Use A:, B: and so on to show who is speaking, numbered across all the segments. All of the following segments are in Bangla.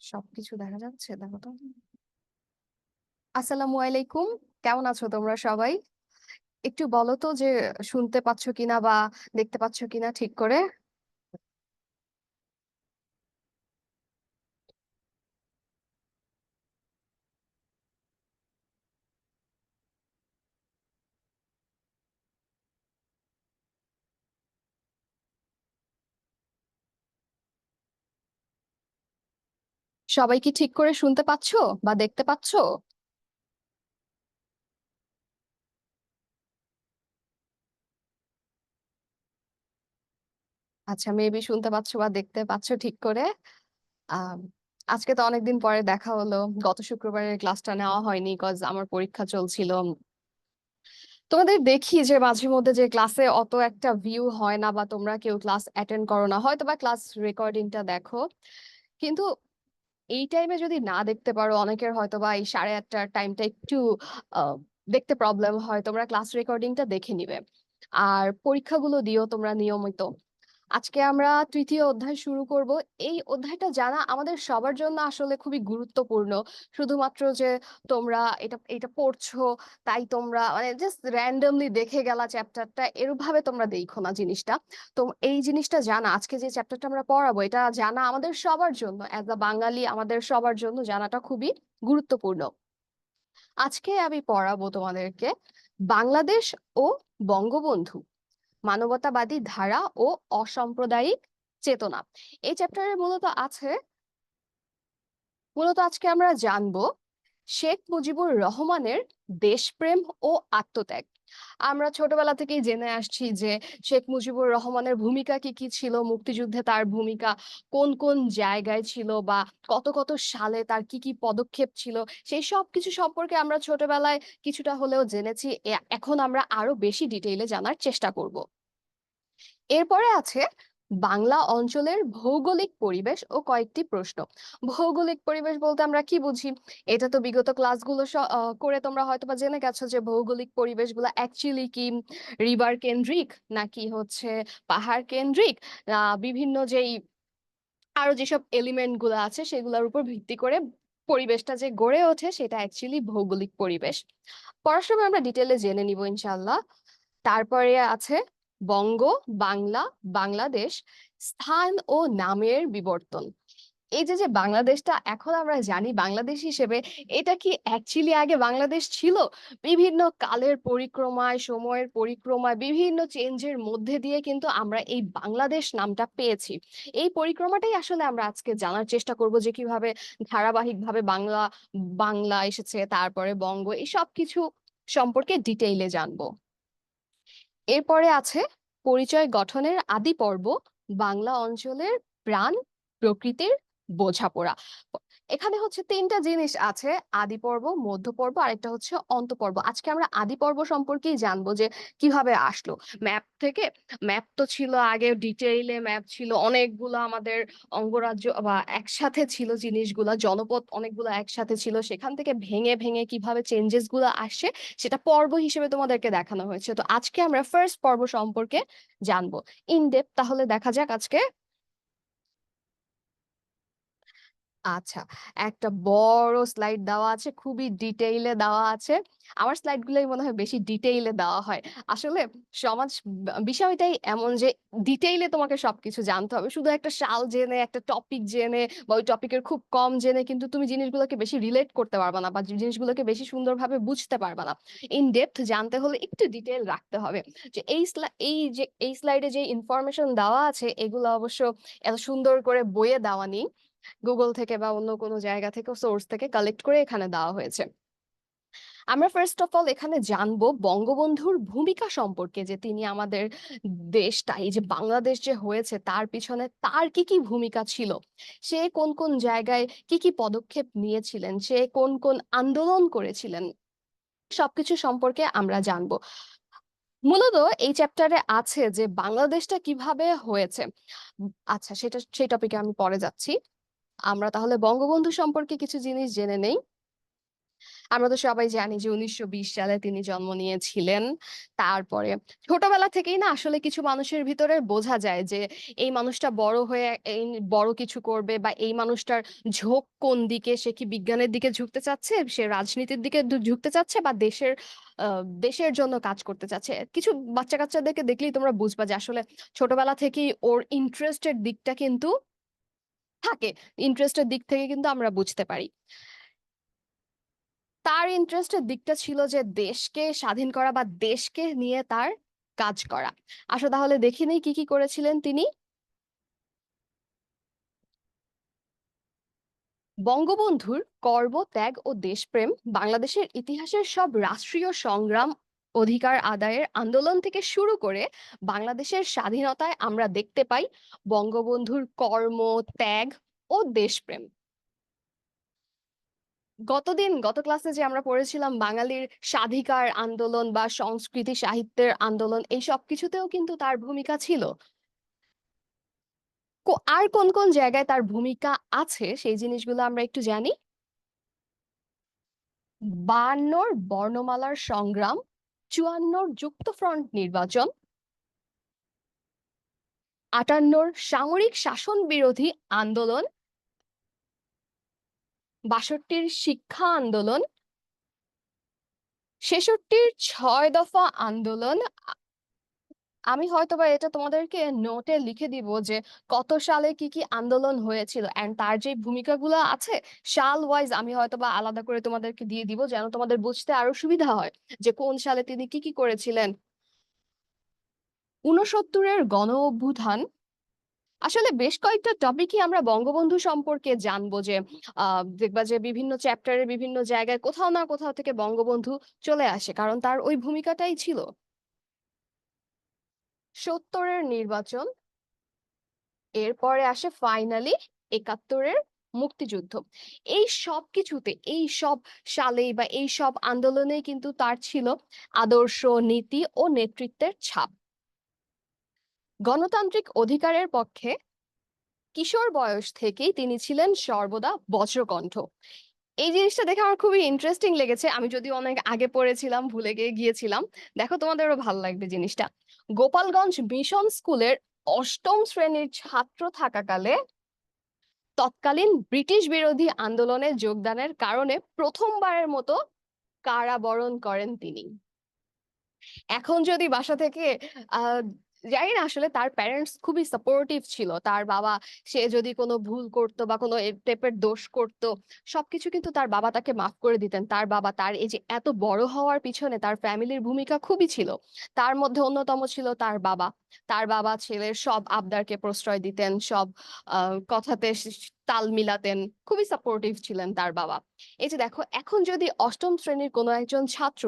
A: সবকিছু দেখা যাচ্ছে, দেখো তো। আসসালামু আলাইকুম। কেমন আছো তোমরা সবাই? একটু বলো তো যে শুনতে পাচ্ছ কিনা বা দেখতে পাচ্ছ কিনা ঠিক করে। সবাই কি ঠিক করে শুনতে পাচ্ছো বা দেখতে পাচ্ছো? আচ্ছা, মেবি শুনতে পাচ্ছো বা দেখতে পাচ্ছো ঠিক করে। আম, আজকে তো অনেকদিন পরে দেখা হলো। গত শুক্রবারের ক্লাসটা নেওয়া হয়নি কজ আমার পরীক্ষা চলছিল। তোমাদের দেখি যে মাঝে মধ্যে যে ক্লাসে অত একটা ভিউ হয় না বা তোমরা কেউ ক্লাস অ্যাটেন্ড করো না, হয়তো বা ক্লাস রেকর্ডিংটা দেখো। কিন্তু এই টাইমে যদি না দেখতে পারো, অনেকের হয়তো বা এই 8:30টার টাইমটা একটু আহ, দেখতে প্রবলেম হয়, তোমরা ক্লাস রেকর্ডিংটা দেখে নিবে। আর পরীক্ষাগুলো দিও তোমরা নিয়মিত। আজকে আমরা তৃতীয় অধ্যায় শুরু করব। এই অধ্যায়টা জানা আমাদের সবার জন্য আসলে খুবই গুরুত্বপূর্ণ। শুধুমাত্র যে তোমরা এটা এটা পড়ছো তাই তোমরা মানে জাস্ট র্যান্ডমলি দেখে গেলা চ্যাপ্টারটা, এরূপ ভাবে তোমরা দেখো না জিনিসটা। তো এই জিনিসটা জানা, আজকে যে চ্যাপ্টারটা আমরা পড়াবো এটা জানা আমাদের সবার জন্য, অ্যাজ আ বাঙালি আমাদের সবার জন্য জানাটা খুবই গুরুত্বপূর্ণ। আজকে আমি পড়াবো তোমাদেরকে বাংলাদেশ ও বঙ্গবন্ধু, মানবতাবাদী ধারা ও অসাম্প্রদায়িক চেতনা। এই চ্যাপ্টারে মূলত আজকে আমরা জানবো শেখ মুজিবুর রহমানের দেশপ্রেম ও আত্মত্যাগ। আমরা ছোটবেলা থেকেই জেনে আসছি যে শেখ মুজিবুর রহমানের ভূমিকা কি কি ছিল, মুক্তিযুদ্ধে তার ভূমিকা কোন কোন জায়গায় ছিল বা কত কত সালে তার কি কি পদক্ষেপ ছিল, সেই সব কিছু সম্পর্কে আমরা ছোটবেলায় কিছুটা হলেও জেনেছি। এখন আমরা আরো বেশি ডিটেইলে জানার চেষ্টা করব। এরপরে আছে বাংলা অঞ্চলের ভৌগোলিক পরিবেশ ও কয়েকটি প্রশ্ন। ভৌগোলিক পরিবেশ বলতে আমরা কি বুঝি? এটা তো বিগত ক্লাসগুলো করে তোমরা হয়তোবা জেনে গেছো যে ভৌগোলিক পরিবেশগুলো অ্যাকচুয়ালি কি রিভার কেন্দ্রিক নাকি হচ্ছে পাহাড় কেন্দ্রিক, বিভিন্ন যেই আরো যেসব এলিমেন্ট গুলো আছে সেগুলোর উপর ভিত্তি করে পরিবেশটা যে গড়ে ওঠে সেটা অ্যাকচুয়ালি ভৌগোলিক পরিবেশ। পড়ার সময় আমরা ডিটেলে জেনে নিব ইনশাল্লাহ। তারপরে আছে বঙ্গ, বাংলা, বাংলাদেশ, স্থান ও নামের বিবর্তন। এই যে যে বাংলাদেশটা এখন আমরা জানি বাংলাদেশ হিসেবে, এটা কি অ্যাকচুয়ালি আগে বাংলাদেশ ছিল? বিভিন্ন কালের পরিক্রমায়, সময়ের পরিক্রমায়, বিভিন্ন চেঞ্জের মধ্যে দিয়ে কিন্তু আমরা এই বাংলাদেশ নামটা পেয়েছি। এই পরিক্রমাটাই আসলে আমরা আজকে জানার চেষ্টা করব যে কিভাবে ধারাবাহিকভাবে বাংলা বাংলা এসেছে, তারপরে বঙ্গ, এই সব কিছু সম্পর্কে ডিটেইলে জানবো। এরপরে আছে পরিচয় গঠনের আদি পর্ব, বাংলা অঞ্চলের প্রাণ প্রকৃতির বোঝাপড়া। এখানে হচ্ছে তিনটা জিনিস আছে, আদি পর্ব, মধ্য পর্ব, আরেকটা হচ্ছে অন্ত পর্ব। আজকে আমরা আদি পর্ব সম্পর্কেই জানবো যে কিভাবে আসলো ম্যাপ থেকে। ম্যাপ তো ছিল আগে, ডিটেইলে ম্যাপ ছিল অনেকগুলো, আমাদের অঙ্গরাজ্য বা একসাথে ছিল জিনিসগুলা, জনপদ অনেকগুলো একসাথে ছিল, সেখান থেকে ভেঙে ভেঙে কিভাবে চেঞ্জেস গুলো আসে সেটা পর্ব হিসেবে তোমাদেরকে দেখানো হয়েছে। তো আজকে আমরা ফার্স্ট পর্ব সম্পর্কে জানবো ইন ডেপথ। তাহলে দেখা যাক আজকে। আচ্ছা, একটা বড় স্লাইড দেওয়া আছে, খুবই ডিটেইলে দেওয়া আছে। আমার স্লাইড গুলোই মনে হয় বেশি ডিটেইলে দেওয়া হয়। আসলে সমাজ বিষয়টাই এমন যে ডিটেইলে তোমাকে সবকিছু জানতে হবে। শুধু একটা সাল জেনে, একটা টপিক জেনে বা ওই টপিকের খুব কম জেনে কিন্তু তুমি জিনিসগুলোকে বেশি রিলেট করতে পারবে না বা জিনিসগুলোকে বেশি সুন্দরভাবে বুঝতে পারবে না। ইন ডেপথ জানতে হলে একটু ডিটেইল রাখতে হবে। যে এই স্লাইডে যে ইনফরমেশন দেওয়া আছে এগুলো অবশ্য এত সুন্দর করে বইয়ে দেওয়া নেই, গুগল থেকে বা অন্য কোনো জায়গা থেকে সোর্স থেকে কালেক্ট করে এখানে দেওয়া হয়েছে। আমরা ফার্স্ট অফ অল এখানে জানবো বঙ্গবন্ধুর ভূমিকা সম্পর্কে, যে তিনি আমাদের দেশটা এই যে বাংলাদেশ যে হয়েছে তার পিছনে তার কি কি ভূমিকা ছিল, সে কোন কোন জায়গায় কি কি পদক্ষেপ নিয়েছিলেন, সে কোন কোন আন্দোলন করেছিলেন, সবকিছু সম্পর্কে আমরা জানবো। মূলত এই চ্যাপ্টারে আছে যে বাংলাদেশটা কিভাবে হয়েছে। আচ্ছা, সেই টপিকে আমি পরে যাচ্ছি। আমরা তাহলে বঙ্গবন্ধু সম্পর্কে কিছু জিনিস জেনে নেই। আমরা তো সবাই জানি যে ১৯২০ সালে তিনি জন্ম নিয়েছিলেন। তারপরে ছোটবেলা থেকেই না আসলে কিছু মানুষের ভিতরে বোঝা যায় যে এই মানুষটা বড় হয়ে এই বড় কিছু করবে, বা এই মানুষটার ঝোঁক কোন দিকে, সে কি বিজ্ঞানের দিকে ঝুঁকতে চাচ্ছে, সে রাজনীতির দিকে ঝুঁকতে চাচ্ছে, বা দেশের জন্য কাজ করতে চাচ্ছে। কিছু বাচ্চা-কাচ্চাদেরকে দেখলেই তোমরা বুঝবা যে আসলে ছোটবেলা থেকেই ওর ইন্টারেস্টের দিকটা কিন্তু থাকে। ইন্টারেস্টের দিক থেকে কিন্তু আমরা বুঝতে পারি। তার ইন্টারেস্টের দিকটা ছিল যে দেশকে স্বাধীন করা বা দেশকে নিয়ে তার কাজ করা। আসো তাহলে দেখে নেই কি কি করেছিলেন তিনি। বঙ্গবন্ধুর কর্ম, ত্যাগ ও দেশপ্রেম বাংলাদেশের ইতিহাসের সব রাষ্ট্রীয় সংগ্রাম, অধিকার আদায়ের আন্দোলন থেকে শুরু করে বাংলাদেশের স্বাধীনতায় আমরা দেখতে পাই বঙ্গবন্ধুর কর্ম, ত্যাগ ও দেশপ্রেম। গত ক্লাসে যে আমরা পড়েছিলাম বাঙালির স্বাধিকার আন্দোলন বা সংস্কৃতি সাহিত্যের আন্দোলন, এই সব কিছুতেও কিন্তু তার ভূমিকা ছিল। আর কোন কোন জায়গায় তার ভূমিকা আছে সেই জিনিসগুলো আমরা একটু জানি। ৫২র বর্ণমালার সংগ্রাম, ৫৪র যুক্তফ্রন্ট নির্বাচন, ৫৮র সামরিক শাসন বিরোধী আন্দোলন, ৬২র শিক্ষা আন্দোলন, ৬৬র ৬ দফা আন্দোলন। আমি হয়তোবা এটা তোমাদেরকে নোটে লিখে দিব যে কত সালে কি কি আন্দোলন হয়েছিল, এন্ড তার যে ভূমিকাগুলো আছে সাল ওয়াইজ আমি হয়তোবা আলাদা করে তোমাদেরকে দিয়ে দিব, যেন তোমাদের বুঝতে আরো সুবিধা হয় যে কোন সালে তিনি কি কি করেছিলেন। ৬৯-এর গণ অভ্যুত্থান। আসলে বেশ কয়েকটা টপিকই আমরা বঙ্গবন্ধু সম্পর্কে জানবো, যে দেখবা যে বিভিন্ন চ্যাপ্টারের বিভিন্ন জায়গায় কোথাও না কোথাও থেকে বঙ্গবন্ধু চলে আসে, কারণ তার ওই ভূমিকাটাই ছিল। ৭০-এর নির্বাচন, এরপরে আসে ফাইনালি ৭১-এর মুক্তিযুদ্ধ। এই সব কিছুতে, এই সব সালেই বা এই সব আন্দোলনেই কিন্তু তার ছিল আদর্শ, নীতি ও নেতৃত্বের ছাপ। গণতান্ত্রিক অধিকারের পক্ষে কিশোর বয়স থেকেই তিনি ছিলেন সর্বদা বজ্রকণ্ঠ। এই জিনিসটা দেখে আমার খুবই ইন্টারেস্টিং লেগেছে, আমি যদিও অনেক আগে পড়েছিলাম, ভুলে গিয়েছিলাম। দেখো তোমাদেরও ভালো লাগবে জিনিসটা। গোপালগঞ্জ মিশন স্কুলের অষ্টম শ্রেণীর ছাত্র থাকাকালে তৎকালীন ব্রিটিশ বিরোধী আন্দোলনে যোগদানের কারণে প্রথমবারের মতো কারাবরণ করেন তিনি। এখন যদি বাসা থেকে আহ জানি না, আসলে তার প্যারেন্টস খুবই সাপোর্টিভ ছিল। তার বাবা, সে যদি কোনো ভুল করতো বা কোনো টাইপের দোষ করতো, সবকিছু কিন্তু তার বাবা তাকে মাফ করে দিতেন। তার বাবা তার এই যে এত বড় হওয়ার পিছনে তার ফ্যামিলির ভূমিকা খুবই ছিল। তার মধ্যে অন্যতম ছিল তার বাবা। তার বাবা ছেলের সব আবদারকে প্রশ্রয় দিতেন, সব কথাতে তাল মিলাতেন। খুবই সাপোর্টিভ ছিলেন তার বাবা। এই যে দেখো, এখন যদি অষ্টম শ্রেণীর কোনো একজন ছাত্র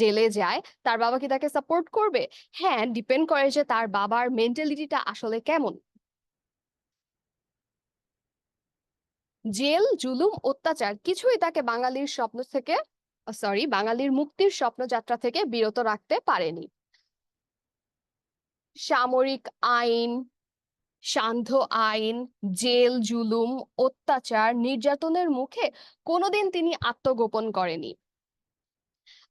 A: জেলে যায়, তার বাবা কি তাকে সাপোর্ট করবে? হ্যাঁ, ডিপেন্ড করে যে তার বাবার মেন্টালিটিটা আসলে কেমন। জেল, জুলুম, অত্যাচার কিছুই তাকে বাঙালির স্বপ্ন থেকে, বাঙালির মুক্তির স্বপ্নযাত্রা থেকে বিরত রাখতে পারেনি। সামরিক আইন, সান্ধ্য আইন, জেল, জুলুম, অত্যাচার, নির্যাতনের মুখে কোনোদিন তিনি আত্মগোপন করেনি।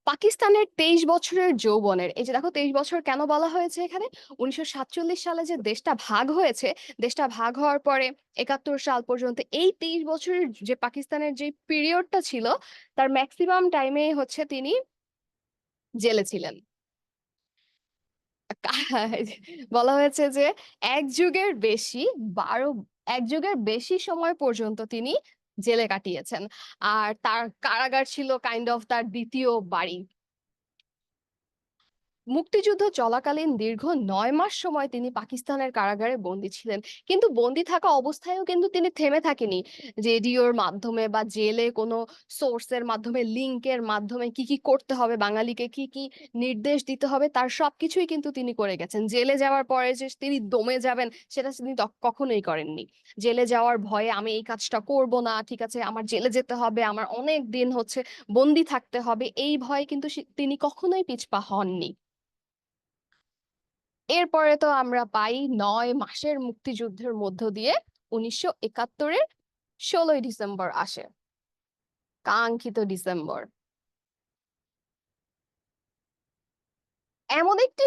A: পাকিস্তানের ২৩ বছরের যৌবনের, এই যে দেখো ২৩ বছর কেন বলা হয়েছে এখানে, ১৯৪৭ সালে যে দেশটা ভাগ হয়েছে, দেশটা ভাগ হওয়ার পরে ৭১ সাল পর্যন্ত এই ২৩ বছরের যে পাকিস্তানের যে পিরিয়ডটা ছিল, তার ম্যাক্সিমাম টাইমে হচ্ছে তিনি জেলে ছিলেন। বলা হয়েছে যে এক যুগের বেশি ১২ এক যুগের বেশি সময় পর্যন্ত তিনি জেলে কাটিয়েছেন। আর তার কারাগার ছিল কাইন্ড অফ তার দ্বিতীয় বাড়ি। মুক্তিযুদ্ধ চলাকালীন দীর্ঘ ৯ মাস সময় তিনি পাকিস্তানের কারাগারে বন্দী ছিলেন। কিন্তু বন্দী থাকা অবস্থায়ও কিন্তু তিনি থেমে থাকেনি। রেডিওর মাধ্যমে বা জেলে কোনো সোর্সের মাধ্যমে, লিংকের মাধ্যমে কি কি করতে হবে, বাঙালিকে কি কি নির্দেশ দিতে হবে, তার সবকিছুই কিন্তু তিনি করে গেছেন। জেলে যাওয়ার পরে যে তিনি দমে যাবেন, সেটা তিনি কখনোই করেননি। জেলে যাওয়ার ভয়ে আমি এই কাজটা করব না, ঠিক আছে আমার জেলে যেতে হবে, আমার অনেক দিন হচ্ছে বন্দী থাকতে হবে, এই ভয়ে কিন্তু তিনি কখনোই পিছপা হননি। এরপরে তো আমরা পাই ৯ মাসের মুক্তিযুদ্ধের মধ্য দিয়ে ১৯৭১-এর ১৬ই ডিসেম্বর আসে। কাঙ্ক্ষিত ডিসেম্বর। এমন একটি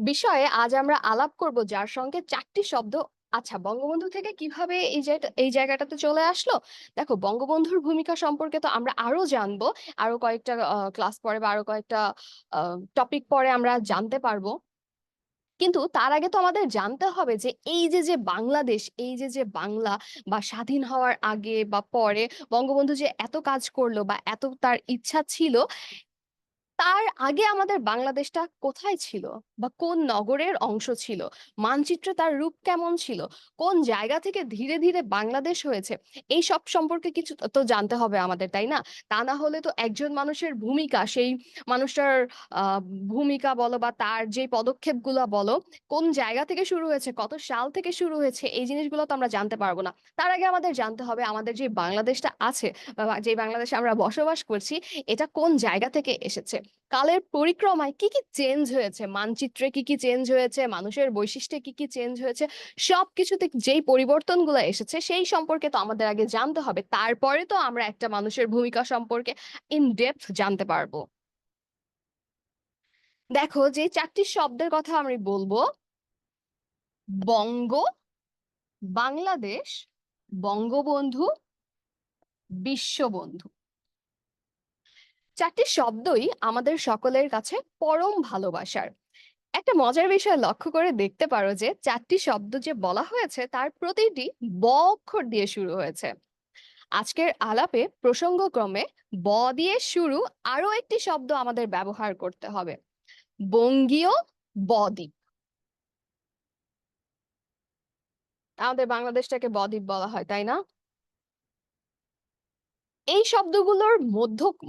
A: বিষয়ে আজ আমরা আলাপ করব যার সঙ্গে 4টি শব্দ। আচ্ছা, বঙ্গবন্ধু থেকে কিভাবে এই জায়গাটাতে চলে আসলো? দেখো, বঙ্গবন্ধুর ভূমিকা সম্পর্কে তো আমরা আরো জানবো। আরো কয়েকটা ক্লাস পরে বা আরো কয়েকটা টপিক পরে আমরা জানতে পারবো। কিন্তু তার আগে তো আমাদের জানতে হবে যে এই যে বাংলাদেশ, এই যে বাংলা বা স্বাধীন হওয়ার আগে বা পরে বঙ্গবন্ধু যে এত কাজ করলো বা এত তার ইচ্ছা ছিল, তার আগে আমাদের বাংলাদেশটা কোথায় ছিল বা কোন নগরের অংশ ছিল, মানচিত্রে তার রূপ কেমন ছিল, কোন জায়গা থেকে ধীরে ধীরে বাংলাদেশ হয়েছে, এই সব সম্পর্কে কিছু তো জানতে হবে আমাদের, তাই না? তা না হলে তো একজন মানুষের ভূমিকা, সেই মানুষটার আহ ভূমিকা বলো বা তার যে পদক্ষেপগুলো বলো, কোন জায়গা থেকে শুরু হয়েছে, কত সাল থেকে শুরু হয়েছে, এই জিনিসগুলো তো আমরা জানতে পারবো না। তার আগে আমাদের জানতে হবে আমাদের যে বাংলাদেশটা আছে বা যে বাংলাদেশে আমরা বসবাস করছি, এটা কোন জায়গা থেকে এসেছে, কালের পরিক্রমায় কি কি চেঞ্জ হয়েছে, মানচিত্রে কি কি চেঞ্জ হয়েছে, মানুষের বৈশিষ্ট্যে কি কি চেঞ্জ হয়েছে, সবকিছুতে যেই পরিবর্তনগুলো এসেছে সেই সম্পর্কে তো আমাদের আগে জানতে হবে। তারপরে তো আমরা একটা মানুষের ভূমিকা সম্পর্কে ইন ডেপথ জানতে পারবো। দেখো, যে 4টি শব্দের কথা আমি বলবো: বঙ্গ, বাংলাদেশ, বঙ্গবন্ধু, বিশ্ববন্ধু। 4টি শব্দই আমাদের সকলের কাছে পরম ভালোবাসার। একটা মজার বিষয় লক্ষ্য করে দেখতে পারো যে 4টি শব্দ যে বলা হয়েছে তার প্রতিটি ব অক্ষর দিয়ে শুরু হয়েছে। আজকের আলাপে প্রসঙ্গক্রমে ব দিয়ে শুরু আরো একটি শব্দ আমাদের ব্যবহার করতে হবে: বঙ্গীয় বদ্বীপ। আমাদের বাংলাদেশটাকে বদ্বীপ বলা হয়, তাই না? এই শব্দগুলোর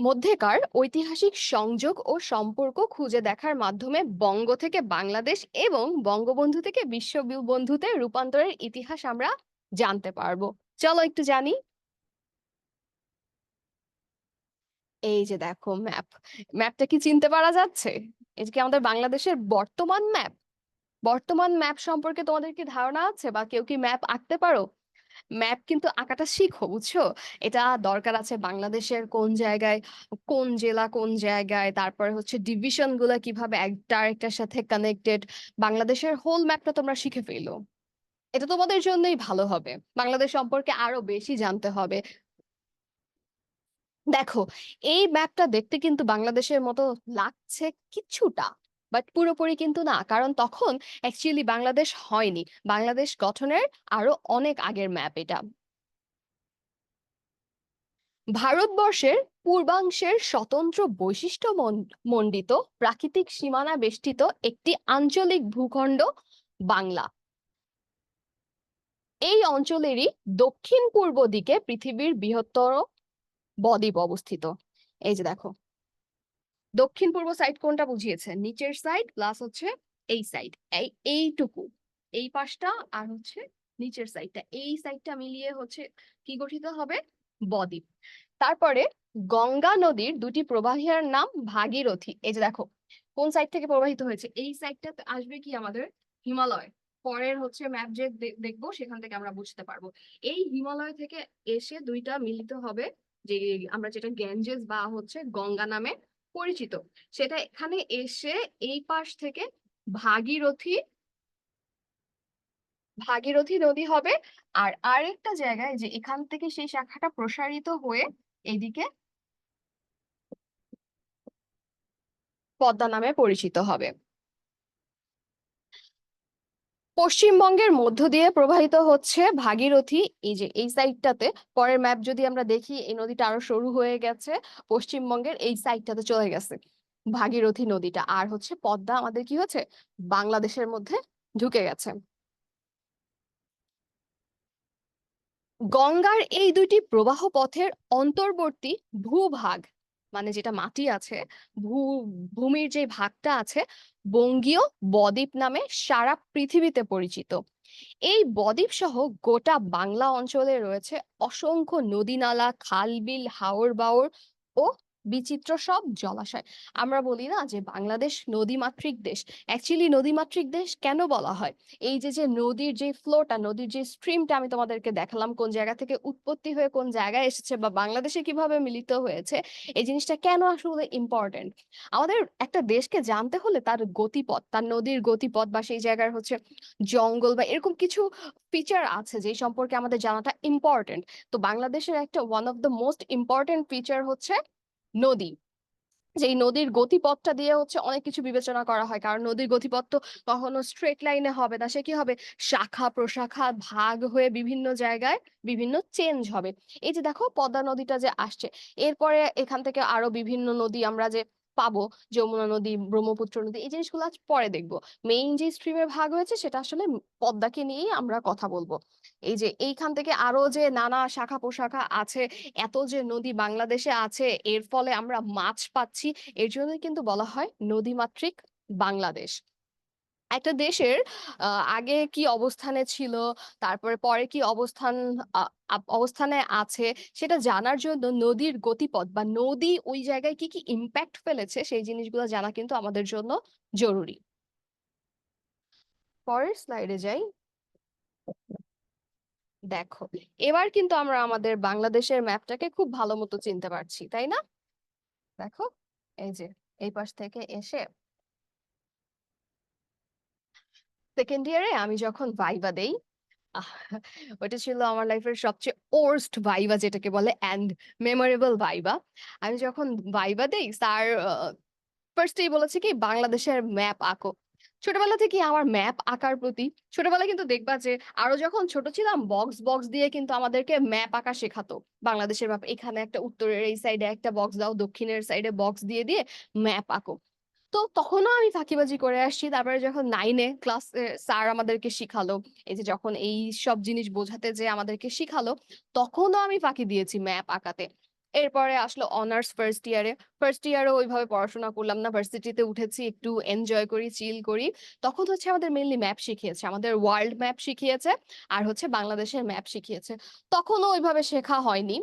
A: মধ্যেকার ঐতিহাসিক সংযোগ ও সম্পর্ক খুঁজে দেখার মাধ্যমে বঙ্গ থেকে বাংলাদেশ এবং বঙ্গবন্ধু থেকে বিশ্ববন্ধুতে রূপান্তরের ইতিহাস আমরা জানতে পারবো। চলো একটু জানি। এই যে দেখো ম্যাপ, ম্যাপটা কি চিনতে পারা যাচ্ছে? এটা কি আমাদের বাংলাদেশের বর্তমান ম্যাপ? বর্তমান ম্যাপ সম্পর্কে তোমাদের কি ধারণা আছে বা কেউ কি ম্যাপ আঁকতে পারো? ম্যাপ কিন্তু আঁকাটা শিখো, বুঝছো? এটা দরকার আছে বাংলাদেশের কোন জায়গায় কোন জেলা কোন জায়গায়, তারপরে হচ্ছে ডিভিশন গুলা কিভাবে একটা আরেকটার সাথে কানেক্টেড। বাংলাদেশের হোল ম্যাপটা তোমরা শিখে ফেলো, এটা তোমাদের জন্যই ভালো হবে। বাংলাদেশ সম্পর্কে আরো বেশি জানতে হবে। দেখো, এই ম্যাপটা দেখতে কিন্তু বাংলাদেশের মতো লাগছে কিছুটা, বাট পুরোপুরি কিন্তু না, কারণ তখন অ্যাকচুয়ালি বাংলাদেশ হয়নি। বাংলাদেশ গঠনের আরো অনেক আগের ম্যাপ এটা। ভারতবর্ষের পূর্বাংশের স্বতন্ত্র বৈশিষ্ট্য মণ্ডিত প্রাকৃতিক সীমানা বেষ্টিত একটি আঞ্চলিক ভূখণ্ড বাংলা। এই অঞ্চলেরই দক্ষিণ পূর্ব দিকে পৃথিবীর বৃহত্তর বদ্বীপ অবস্থিত। এই যে দেখো, দক্ষিণ পূর্ব সাইড কোনটা বুঝিয়েছে, নিচের সাইড প্লাস হচ্ছে এই সাইড, এইটুকু, এই পাশটা আর হচ্ছে নিচের সাইডটা, এই সাইডটা মিলিয়ে হচ্ছে কি গঠিত হবে, বদ্বীপ। তারপরে গঙ্গা নদীর দুটি প্রবাহের নাম ভাগীরথী। এই যে দেখো, কোন সাইড থেকে প্রবাহিত হয়েছে, এই সাইডটাতে আসবে কি আমাদের হিমালয়। পরের হচ্ছে ম্যাপ যে দেখবো সেখান থেকে আমরা বুঝতে পারবো। এই হিমালয় থেকে এসে দুইটা মিলিত হবে, যে আমরা যেটা গ্যাঞ্জেস বা হচ্ছে গঙ্গা নামে পরিচিত, সেটা এখানে এসে এই পাশ থেকে ভাগীরথী ভাগীরথী নদী হবে। আর আরেকটা জায়গায় যে এখান থেকে সেই শাখাটা প্রসারিত হয়ে এইদিকে পদ্মা নামে পরিচিত হবে। পশ্চিমবঙ্গের মধ্য দিয়ে প্রবাহিত হচ্ছে ভাগীরথী, এই যে এই সাইডটাতে। পরের ম্যাপ যদি আমরা দেখি, এই নদীটা আরো সরু হয়ে গেছে, পশ্চিমবঙ্গের এই সাইডটাতে চলে গেছে ভাগীরথী নদীটা, আর হচ্ছে পদ্মা আমাদের কি হচ্ছে, বাংলাদেশের মধ্যে ঢুকে গেছে। গঙ্গার এই দুটি প্রবাহ পথের অন্তর্বর্তী ভূভাগ, মানে যেটা মাটি আছে, ভূ ভূমির যে ভাগটা আছে, বঙ্গীয় বদ্বীপ নামে সারা পৃথিবীতে পরিচিত। এই বদ্বীপ সহ গোটা বাংলা অঞ্চলে রয়েছে অসংখ্য নদী নালা, খাল বিল, হাওর বাওর ও বিচিত্র সব জলাশয়। আমরা বলি না যে বাংলাদেশ নদীমাতৃক দেশ। অ্যাকচুয়ালি নদীমাতৃক দেশ কেন বলা হয়? এই যে নদীর যে ফ্লোটা, নদীর যে স্ট্রিমটা আমি তোমাদেরকে দেখালাম কোন জায়গা থেকে উৎপত্তি হয়ে কোন জায়গায় এসেছে বা বাংলাদেশে কিভাবে মিলিত হয়েছে, এই জিনিসটা কেন আসলে ইম্পর্টেন্ট? আমাদের একটা দেশকে জানতে হলে তার গতিপথ, তার নদীর গতিপথ বা সেই জায়গার হচ্ছে জঙ্গল বা এরকম কিছু ফিচার আছে যেই সম্পর্কে আমাদের জানাটা ইম্পর্টেন্ট। তো বাংলাদেশের একটা one of the most important feature হচ্ছে নদী। যে এই নদীর গতিপথটা দিয়ে হচ্ছে অনেক কিছু বিবেচনা করা হয়, কারণ নদীর গতিপথ তো কখনো স্ট্রেট লাইনে হবে না, সে কি হবে শাখা প্রশাখা ভাগ হয়ে বিভিন্ন জায়গায় বিভিন্ন চেঞ্জ হবে। এই যে দেখো পদ্মা নদীটা যে আসছে, এরপরে এখান থেকে আরো বিভিন্ন নদী আমরা যে পাবো, যমুনা নদী, ব্রহ্মপুত্র নদী, এই জিনিসগুলো আজ পরে দেখবো। মেইন যে স্ট্রিমে ভাগ হয়েছে সেটা আসলে পদ্মাকে নিয়েই আমরা কথা বলবো। এই যে এইখান থেকে আরো যে নানা শাখা প্রশাখা আছে, এত যে নদী বাংলাদেশে আছে, এর ফলে আমরা মাছ পাচ্ছি, এর জন্যই কিন্তু বলা হয় নদীমাতৃক বাংলাদেশ। একটা দেশের আগে কি অবস্থানে ছিল, তারপরে পরে কি অবস্থানে আছে, সেটা জানার জন্য নদীর গতিপথ বা নদী ওই জায়গায় কি কি ইম্প্যাক্ট ফেলেছে সেই জিনিসগুলো জানা কিন্তু আমাদের জন্য জরুরি। পরের স্লাইডে যাই। দেখো, এবার কিন্তু আমরা আমাদের বাংলাদেশের ম্যাপটাকে খুব ভালো মতো চিনতে পারছি, তাই না? দেখো, এই যে এই পাশ থেকে এসে সেকেন্ড ইয়ারে আমি যখন ভাইবা দেই, আহ, ওটা ছিল আমার লাইফের সবচেয়ে ওর্স্ট ভাইবা যেটাকে বলে, অ্যান্ড মেমোরেবল ভাইবা। আমি যখন ভাইবা দেই, স্যার ফার্স্টেই বলেছে কি বাংলাদেশের ম্যাপ আঁকো। ছোটবেলা থেকে আমার ম্যাপ আঁকার প্রতি, ছোটবেলা কিন্তু দেখবা যে আরো যখন ছোট ছিলাম বক্স বক্স দিয়ে কিন্তু আমাদেরকে ম্যাপ আঁকা শেখাতো। বাংলাদেশের ম্যাপ, এখানে একটা উত্তরের এই সাইডে একটা বক্স দাও, দক্ষিণের সাইডে বক্স দিয়ে দিয়ে ম্যাপ আঁকো। তো তখনও আমি ফাঁকিবাজি করে আসছি। তারপরে যখন নাইনে ক্লাস স্যার আমাদেরকে শিখালো, এই যে যখন এই সব জিনিস বোঝাতে যে আমাদেরকে শিখালো, তখনও আমি ফাঁকি দিয়েছি ম্যাপ আঁকাতে। এরপরে আসলো অনার্স ফার্স্ট ইয়ারে। ফার্স্ট ইয়ারও ওইভাবে পড়াশোনা করলাম না, ভার্সিটিতে উঠেছি একটু এনজয় করি, চিল করি। তখন হচ্ছে আমাদের মেইনলি ম্যাপ শিখিয়েছে, আমাদের ওয়ার্ল্ড ম্যাপ শিখিয়েছে আর হচ্ছে বাংলাদেশের ম্যাপ শিখিয়েছে। তখনও ওইভাবে শেখা হয়নি।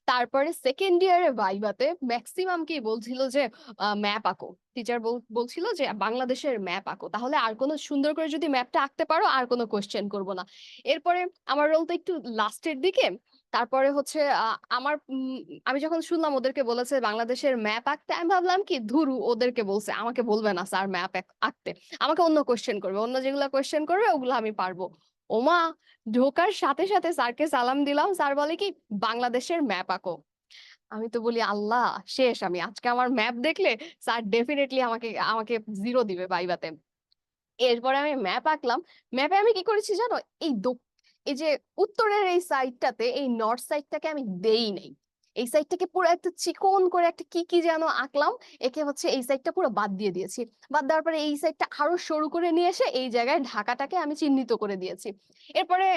A: তারপরে সেকেন্ড ইয়ারে ভাইভাতে ম্যাক্সিমাম কি বলছিল যে ম্যাপ আঁকো। টিচার বলছিল যে বাংলাদেশের ম্যাপ আঁকো, তাহলে আর কোনো সুন্দর করে যদি ম্যাপটা আঁকতে পারো আর কোনো কোশ্চেন করব না। এরপরে আমার রোল তো একটু লাস্টের দিকে। তারপরে হচ্ছে আমি যখন শুনলাম ওদেরকে বলেছে বাংলাদেশের ম্যাপ আঁকতে, আমি ভাবলাম কি ধুরু, ওদেরকে বলছে, আমাকে বলবে না স্যার ম্যাপ আঁকতে, আমাকে অন্য কোশ্চেন করবে, অন্য যেগুলো কোশ্চেন করবে ওগুলো আমি পারবো। ওমা, ঢোকার সাথে সাথে স্যারকে সালাম দিলাম, স্যার বলে কি বাংলাদেশের ম্যাপ আঁকো। আমি তো বলি আল্লাহ, শেষ আমি আজকে, আমার ম্যাপ দেখলে স্যার ডেফিনেটলি আমাকে আমাকে জিরো দিবে ভাইভাতে। এরপরে আমি ম্যাপ আঁকলাম। ম্যাপে আমি কি করেছি জানো, এই যে উত্তরের এই সাইডটাতে, এই নর্থ সাইডটাকে আমি দেই নাই, এই সাইডটাকে পুরো একটা চিকন করে একটা কি কি যেন আঁকলাম, একে হচ্ছে এই সাইডটা পুরো বাদ দিয়ে দিয়েছি। বাদ দেওয়ার পরে এই সাইডটা আরো সরু করে নিয়ে এসে এই জায়গায় ঢাকাটাকে আমি চিহ্নিত করে দিয়েছি। এরপরে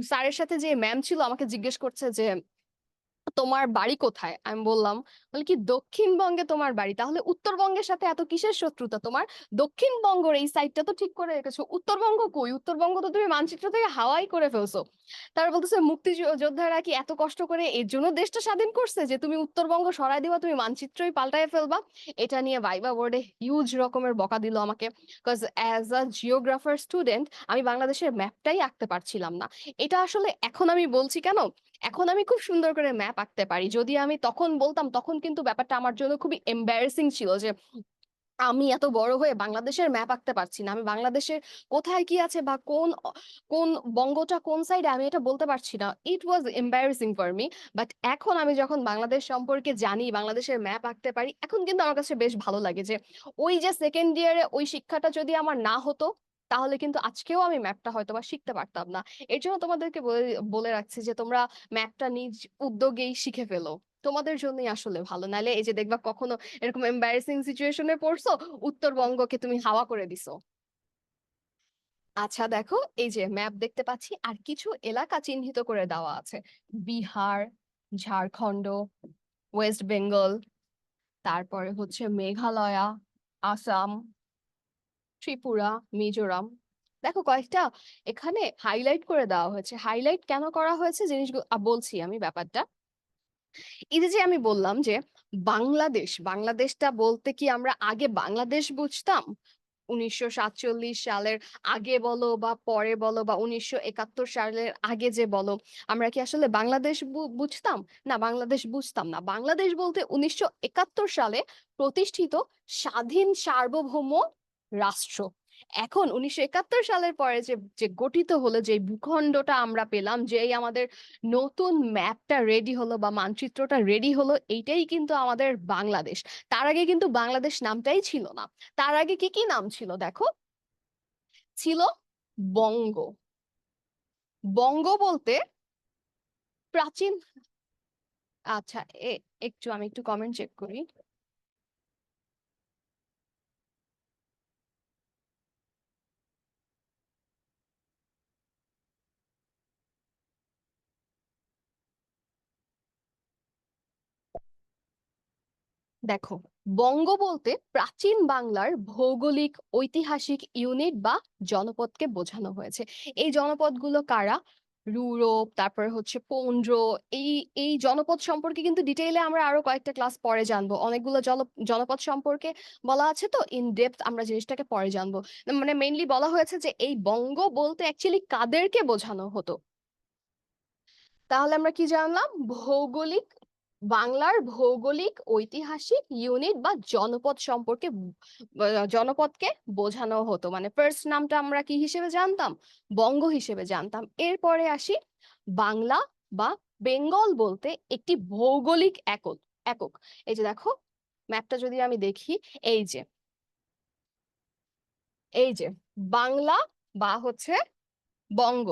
A: স্যারের সাথে যে ম্যাম ছিল আমাকে জিজ্ঞেস করছে যে তোমার বাড়ি কোথায়। আমি বললাম, বলে কি দক্ষিণবঙ্গে তোমার বাড়ি, তাহলে উত্তরবঙ্গের সাথে এত কিসের শত্রুতা তোমার? দক্ষিণবঙ্গের এই সাইডটা তো ঠিক করে রেখেছো, উত্তরবঙ্গ কই? উত্তরবঙ্গ তো তুমি মানচিত্র থেকে হাওয়াই করে ফেলছো। তার বলতেছে মুক্তিযোদ্ধারা কি এত কষ্ট করে এর জন্য দেশটা স্বাধীন করছে যে তুমি উত্তরবঙ্গ সরাই দিবা, তুমি মানচিত্রই পাল্টায় ফেলবা? এটা নিয়ে ভাইবা বোর্ডে হিউজ রকমের বকা দিল আমাকে, বিকজ অ্যাজ আ জিওগ্রাফার স্টুডেন্ট আমি বাংলাদেশের ম্যাপটাই আঁকতে পারছিলাম না। এটা আসলে এখন আমি বলছি কেন, এখন আমি খুব সুন্দর করে ম্যাপ আঁকতে পারি। যদি আমি তখন বলতাম, তখন কিন্তু ব্যাপারটা আমার জন্য খুবই এম্বারেসিং ছিল যে আমি এত বড় হয়ে বাংলাদেশের ম্যাপ আঁকতে পারছি না, আমি বাংলাদেশের কোথায় কি আছে বা কোন বঙ্গটা কোন সাইডে আমি এটা বলতে পারছি না। ইট ওয়াজ এম্বারেসিং ফর মি। বাট এখন আমি যখন বাংলাদেশ সম্পর্কে জানি, বাংলাদেশের ম্যাপ আঁকতে পারি, এখন কিন্তু আমার কাছে বেশ ভালো লাগে যে ওই যে সেকেন্ড ইয়ারে ওই শিক্ষাটা যদি আমার না হতো, তাহলে কিন্তু আজকেও আমি ম্যাপটা হয়তো বা শিখতে পারতাম না। এর জন্য তোমাদেরকে বলে বলে রাখছি যে তোমরা ম্যাপটা নিজ উদ্যোগেই শিখে ফেলো, তোমাদের জন্যই আসলে ভালো। নাহলে এই যে দেখবা কখনো এরকম এম্বারেসিং সিচুয়েশনে পড়ছো, উত্তরবঙ্গকে তুমি হাওয়া করে দিছো। আচ্ছা দেখো, এই যে ম্যাপ দেখতে পাচ্ছি আর কিছু এলাকা চিহ্নিত করে দেওয়া আছে। বিহার, ঝাড়খণ্ড, ওয়েস্ট বেঙ্গল, তারপরে হচ্ছে মেঘালয়া, আসাম, ত্রিপুরা, মিজোরাম। দেখো কয়েকটা এখানে হাইলাইট করে দেওয়া হয়েছে। হাইলাইট কেন করা হয়েছে জিনিসগুলো বলছি আমি ব্যাপারটা। এই যে আমি বললাম যে বাংলাদেশ, বাংলাদেশটা বলতে কি আমরা আগে বাংলাদেশ বুঝতাম? ১৯৪৭ সালের আগে বলো বা পরে বলো বা ১৯৭১ সালের আগে যে বলো, আমরা কি আসলে বাংলাদেশ বুঝতাম? না, বাংলাদেশ বুঝতাম না। বাংলাদেশ বলতে ১৯৭১ সালে প্রতিষ্ঠিত স্বাধীন সার্বভৌম রাষ্ট্র। এখন ১৯৭১ সালের পরে যে গঠিত হলো, যে ভূখণ্ডটা আমরা পেলাম, যেই আমাদের নতুন ম্যাপটা রেডি হলো বা মানচিত্রটা রেডি হলো, এইটাই কিন্তু আমাদের বাংলাদেশ। তার আগে কিন্তু বাংলাদেশ নামটাই ছিল না। তার আগে কি কি নাম ছিল দেখো, ছিল বঙ্গ। বঙ্গ বলতে প্রাচীন, আচ্ছা, একটু আমি একটু কমেন্ট চেক করি। দেখো, বঙ্গ বলতে প্রাচীন বাংলার ভৌগোলিক ঐতিহাসিক ইউনিট বা জনপদকে বোঝানো হয়েছে। এই জনপদগুলো কারা? রুরপ, তারপর হচ্ছে পৌন্ড্র। এই এই জনপদ সম্পর্কে কিন্তু ডিটেইলে আমরা আরো কয়েকটা ক্লাস পরে জানবো। অনেকগুলো জনপদ সম্পর্কে বলা আছে, তো ইন ডেপথ আমরা জিনিসটাকে পরে জানবো। মানে মেইনলি বলা হয়েছে যে এই বঙ্গ বলতে অ্যাকচুয়ালি কাদেরকে বোঝানো হতো। তাহলে আমরা কি জানলাম? ভৌগোলিক, বাংলার ভৌগোলিক ঐতিহাসিক ইউনিট বা জনপদ সম্পর্কে জনপদকে বোঝানো হতো। মানে ফার্স্ট নামটা আমরা কি হিসেবে জানতাম? বঙ্গ হিসেবে জানতাম। এরপরে আসি বাংলা বা বেঙ্গল বলতে একটি ভৌগোলিক একক। একক এই যে দেখো, ম্যাপটা যদি আমি দেখি, এই যে এই যে বাংলা বা হচ্ছে বঙ্গ,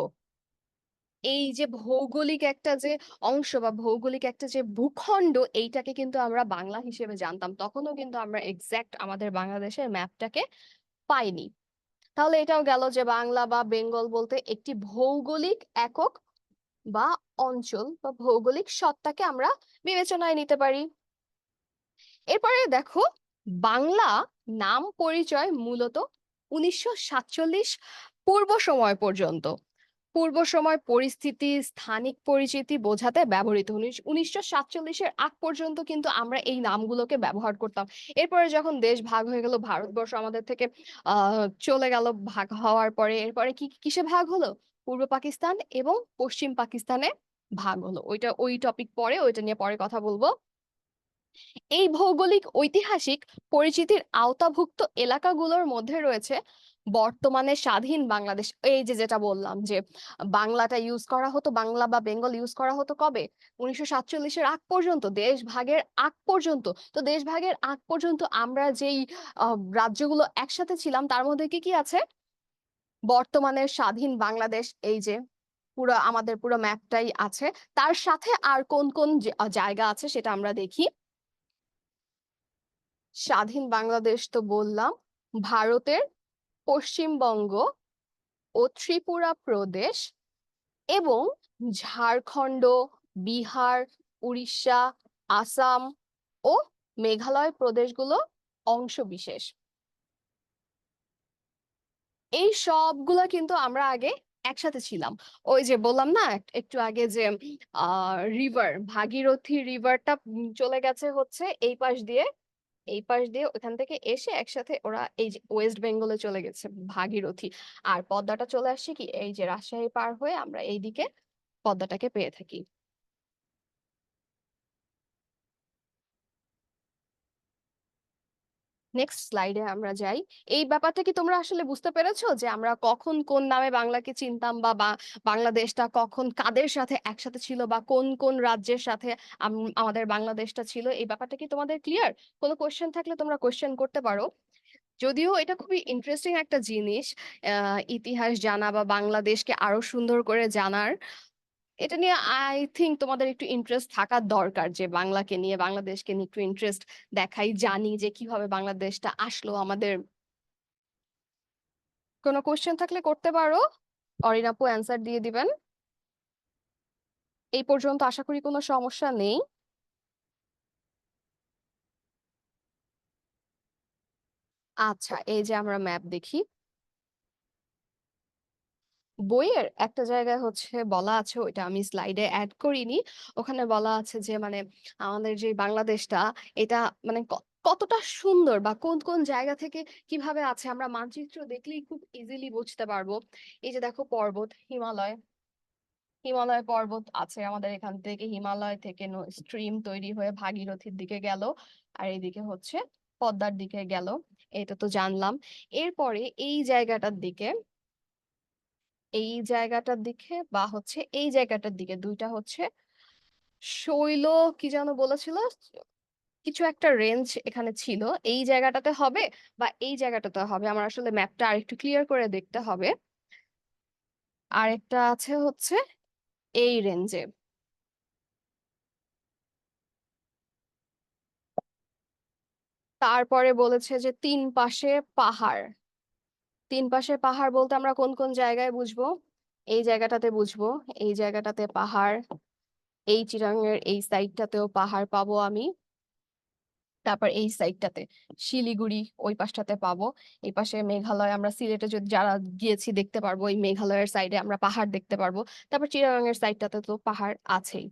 A: এই যে ভৌগোলিক একটা যে অংশ বা ভৌগোলিক একটা যে ভূখণ্ড, এইটাকে কিন্তু আমরা বাংলা হিসেবে জানতাম। তখনও কিন্তু আমরা এক্সাক্ট আমাদের বাংলাদেশের ম্যাপটাকে পাইনি। তাহলে এটাও গেল যে বাংলা বা বেঙ্গল বলতে একটি ভৌগোলিক একক বা অঞ্চল বা ভৌগোলিক সত্তাকে আমরা বিবেচনায় নিতে পারি। এরপরে দেখো, বাংলা নাম পরিচয় মূলত ১৯৪৭ পূর্ব সময় পর্যন্ত, পূর্ব সময় পরিস্থিতি, স্থানিক পরিচিতি বোঝাতে ব্যবহৃত। ১৯৪৭-এর আগ পর্যন্ত কিন্তু আমরা এই নামগুলোকে ব্যবহার করতাম। এরপরে যখন দেশ ভাগ হয়ে গেল, ভারতবর্ষ আমাদের থেকে চলে গেল, ভাগ হওয়ার পরে এরপরে কি কিসে ভাগ হলো? পূর্ব পাকিস্তান এবং পশ্চিম পাকিস্তানে ভাগ হলো। ওই টপিক পরে, ওইটা নিয়ে পরে কথা বলবো। এই ভৌগোলিক ঐতিহাসিক পরিচিতির আওতাভুক্ত এলাকাগুলোর মধ্যে রয়েছে বর্তমানে স্বাধীন বাংলাদেশ। এই যে যেটা বললাম যে বাংলাটা ইউজ করা হতো, বাংলা বা বেঙ্গল ইউজ করা হতো কবে? ১৯৪৭-এর আগ পর্যন্ত, দেশ ভাগের আগ পর্যন্ত। তো দেশ ভাগের আগ পর্যন্ত আমরা যেই রাজ্যগুলো একসাথে ছিলাম, তার মধ্যে কি কি আছে? বর্তমানের স্বাধীন বাংলাদেশ, এই যে পুরো আমাদের পুরো ম্যাপটাই আছে। তার সাথে আর কোন কোন জায়গা আছে সেটা আমরা দেখি। স্বাধীন বাংলাদেশ তো বললাম, ভারতের পশ্চিমবঙ্গ ও ত্রিপুরা প্রদেশ এবং ঝাড়খণ্ড, বিহার, উড়িষ্যা, আসাম ও মেঘালয় প্রদেশগুলো অংশ বিশেষ। এই সবগুলা কিন্তু আমরা আগে একসাথে ছিলাম। ওই যে বললাম না একটু আগে যে রিভার ভাগীরথী রিভারটা চলে গেছে হচ্ছে এই পাশ দিয়ে, এই পাশ দিয়ে ওখান থেকে এসে একসাথে ওরা এই যে ওয়েস্ট বেঙ্গলে চলে গেছে ভাগীরথী। আর পদ্মাটা চলে আসছে কি এই যে রাজশাহী পার হয়ে আমরা এইদিকে পদ্মাটাকে পেয়ে থাকি। নেক্সট স্লাইডে আমরা যাই। এই ব্যাপারটা কি তোমরা আসলে বুঝতে পেরেছো যে আমরা কখন কোন নামে বাংলাকে চিনতাম, বা বাংলাদেশটা কখন কাদের সাথে একসাথে ছিল, বা কোন কোন রাজ্যের সাথে আমাদের বাংলাদেশটা ছিল? এই ব্যাপারটা কি তোমাদের ক্লিয়ার? কোনো কোশ্চেন থাকলে তোমরা কোশ্চেন করতে পারো। যদিও এটা খুবই ইন্টারেস্টিং একটা জিনিস, ইতিহাস জানা বা বাংলাদেশকে আরো সুন্দর করে জানার। এটা নিয়ে আই থিংক তোমাদের একটু ইন্টারেস্ট থাকা দরকার, যে বাংলাকে নিয়ে, বাংলাদেশকে নিয়ে একটু ইন্টারেস্ট দেখাই, জানি যে কিভাবে বাংলাদেশটা আসলো আমাদের। কোনো কোশ্চেন থাকলে করতে পারো, অরিন আপু অ্যান্সার দিয়ে দিবেন। এই পর্যন্ত আশা করি কোনো সমস্যা নেই। আচ্ছা, এই যে আমরা ম্যাপ দেখি, বইয়ের একটা জায়গায় হচ্ছে বলা আছে, ওইটা আমি স্লাইডে অ্যাড করিনি। ওখানে বলা আছে যে মানে আমাদের যে বাংলাদেশটা, এটা মানে কতটা সুন্দর বা কোন কোন জায়গা থেকে কিভাবে আছে আমরা মানচিত্র দেখলেই খুব ইজিলি বুঝতে পারবো। এই যে দেখো পর্বত, হিমালয়, হিমালয় পর্বত আছে আমাদের এখান থেকে, হিমালয় থেকে স্ট্রিম তৈরি হয়ে ভাগীরথীর দিকে গেল, আর এইদিকে হচ্ছে পদ্মার দিকে গেল। এটা তো জানলাম। এরপরে এই জায়গাটার দিকে, এই জায়গাটার দিকে বা হচ্ছে এই জায়গাটার দিকে দুইটা হচ্ছে শৈল, কি যেন বলেছিল, কিছু একটা রেঞ্জ এখানে ছিল। এই জায়গাটাতে হবে বা এই জায়গাটাতে হবে, আমার আসলে ম্যাপটা আরেকটু ক্লিয়ার করে দেখতে হবে। আরেকটা আছে হচ্ছে এই রেঞ্জে। তারপরে বলেছে যে তিন পাশে পাহাড়। তিন পাশে পাহাড় বলতে আমরা কোন কোন জায়গায় বুঝবো? এই জায়গাটাতে বুঝবো, এই জায়গাটাতে পাহাড়, এই চিরাঙের এই সাইডটাতেও পাহাড় পাবো আমি। তারপর এই সাইডটাতে শিলিগুড়ি ওই পাশটাতে পাবো। এই পাশে মেঘালয়, আমরা সিলেটে যদি যারা গিয়েছি দেখতে পারবো, এই মেঘালয়ের সাইডে আমরা পাহাড় দেখতে পারবো। তারপর চিরাঙের সাইডটাতে তো পাহাড় আছেই।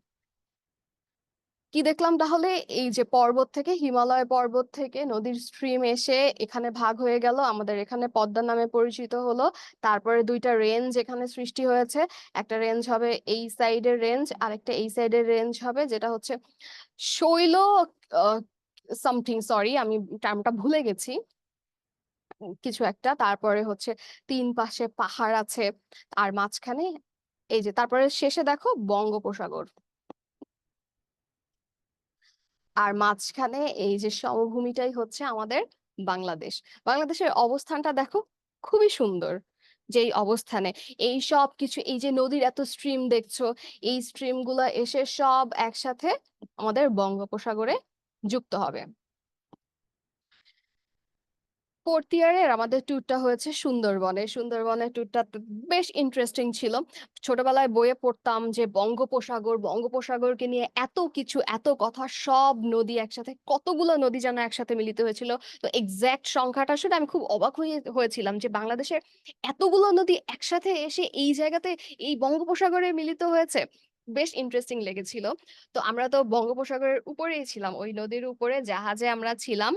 A: কি দেখলাম তাহলে? এই যে পর্বত থেকে, হিমালয় পর্বত থেকে নদীর স্ট্রিম এসে এখানে ভাগ হয়ে গেল, আমাদের এখানে পদ্মা নামে পরিচিত হলো। তারপরে দুইটা রেঞ্জ এখানে সৃষ্টি হয়েছে। একটা রেঞ্জ হবে এই সাইডের রেঞ্জ, আরেকটা এই সাইডের রেঞ্জ হবে, যেটা হচ্ছে শৈল সামথিং, সরি আমি টার্মটা ভুলে গেছি, কিছু একটা। তারপরে হচ্ছে তিন পাশে পাহাড় আছে, আর মাঝখানে এই যে, তারপরে শেষে দেখো বঙ্গোপসাগর, আর মাঝখানে এই যে সমভূমিটাই হচ্ছে আমাদের বাংলাদেশ। বাংলাদেশের অবস্থানটা দেখো, খুবই সুন্দর। যেই অবস্থানে এই সব কিছু, এই যে নদীর এত স্ট্রিম দেখছো, এই স্ট্রিম গুলা এসে সব একসাথে আমাদের বঙ্গোপসাগরে যুক্ত হবে। ফোর্থ ইয়ারের আমাদের ট্যুরটা হয়েছে সুন্দরবনে। সুন্দরবনের ট্যুরটা বেশ ইন্টারেস্টিং ছিল। ছোটবেলায় বইয়ে পড়তাম যে বঙ্গোপসাগর, বঙ্গোপসাগরকে নিয়ে এত কিছু, এত কথা, সব নদী একসাথে, কতগুলো নদী যেন একসাথে মিলিত হয়েছিল। তো এক্সাক্ট সংখ্যাটা শুনে আমি খুব অবাক হয়েছিলাম যে বাংলাদেশের এতগুলো নদী একসাথে এসে এই জায়গাতে, এই বঙ্গোপসাগরে মিলিত হয়েছে। বেশ ইন্টারেস্টিং লেগেছিল। তো আমরা তো বঙ্গোপসাগরের উপরেই ছিলাম, ওই নদীর উপরে জাহাজে আমরা ছিলাম।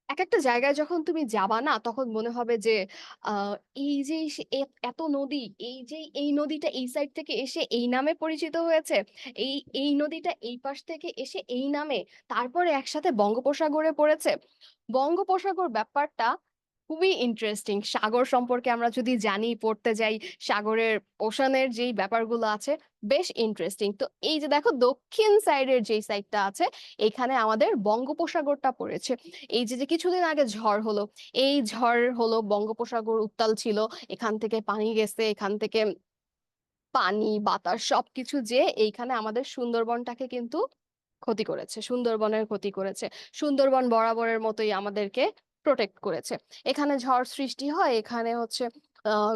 A: এক একটা জায়গায় যখন তুমি যাবা না, তখন মনে হবে যে আহ এই যে এত নদী, এই যে এই নদীটা এই সাইড থেকে এসে এই নামে পরিচিত হয়েছে, এই এই নদীটা এই পাশ থেকে এসে এই নামে, তারপরে একসাথে বঙ্গোপসাগরে পড়েছে। বঙ্গোপসাগর ব্যাপারটা খুবই ইন্টারেস্টিং। সাগর সম্পর্কে আমরা যদি জানি, পড়তে যাই, সাগরের, ওশানের যেই ব্যাপারগুলো আছে, বেশ ইন্টারেস্টিং। তো এই যে দেখো দক্ষিণ সাইডের যেই সাইডটা আছে, এখানে আমাদের বঙ্গোপসাগরটা পড়েছে। এই যে যে কিছুদিন আগে ঝড় হলো, এই ঝড় হলো, বঙ্গোপসাগর উত্তাল ছিল, এখান থেকে পানি গেছে, এখান থেকে পানি বাতাস সবকিছু যে এইখানে আমাদের সুন্দরবনটাকে কিন্তু ক্ষতি করেছে, সুন্দরবনের ক্ষতি করেছে। সুন্দরবন বরাবরের মতোই আমাদেরকে প্রোটেক্ট করেছে। এখানে ঝড় সৃষ্টি হয়, এখানে হচ্ছে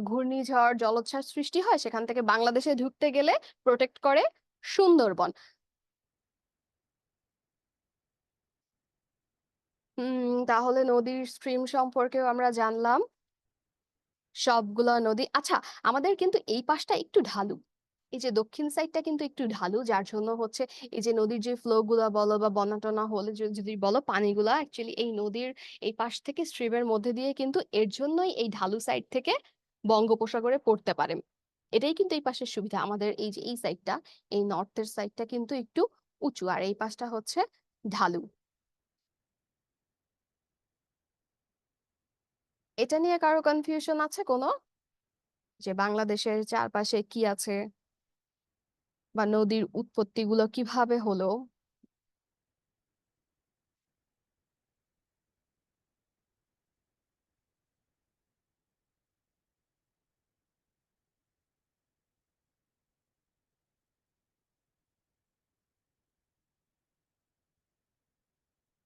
A: ঘূর্ণিঝড়, জলোচ্ছ্বাস সৃষ্টি হয়, সেখান থেকে বাংলাদেশে ঢুকতে গেলে প্রোটেক্ট করে সুন্দরবন। তাহলে নদীর স্ট্রিম সম্পর্কেও আমরা জানলাম, সবগুলা নদী। আচ্ছা, আমাদের কিন্তু এই পাশটা একটু ঢালু, এই যে দক্ষিণ সাইডটা কিন্তু একটু ঢালু, যার জন্য হচ্ছে এই যে নদীর যে ফ্লো গুলা বলো বা বন্যা টনা হলে যদি বলো, পানিগুলা অ্যাকচুয়ালি এই নদীর এই পাশ থেকে স্ট্রিমের মধ্যে দিয়ে কিন্তু, এর জন্যই এই ঢালু সাইড থেকে বঙ্গোপসাগরে পড়তে পারে। এটাই কিন্তু এই পাশের সুবিধা। আমাদের এই যে এই সাইডটা, এই নর্থের সাইডটা কিন্তু একটু উঁচু, আর এই পাশটা হচ্ছে ঢালু। এটা নিয়ে কারো কনফিউশন আছে কোনো, যে বাংলাদেশের চারপাশে কি আছে বা নদীর উৎপত্তি গুলো কিভাবে হলো?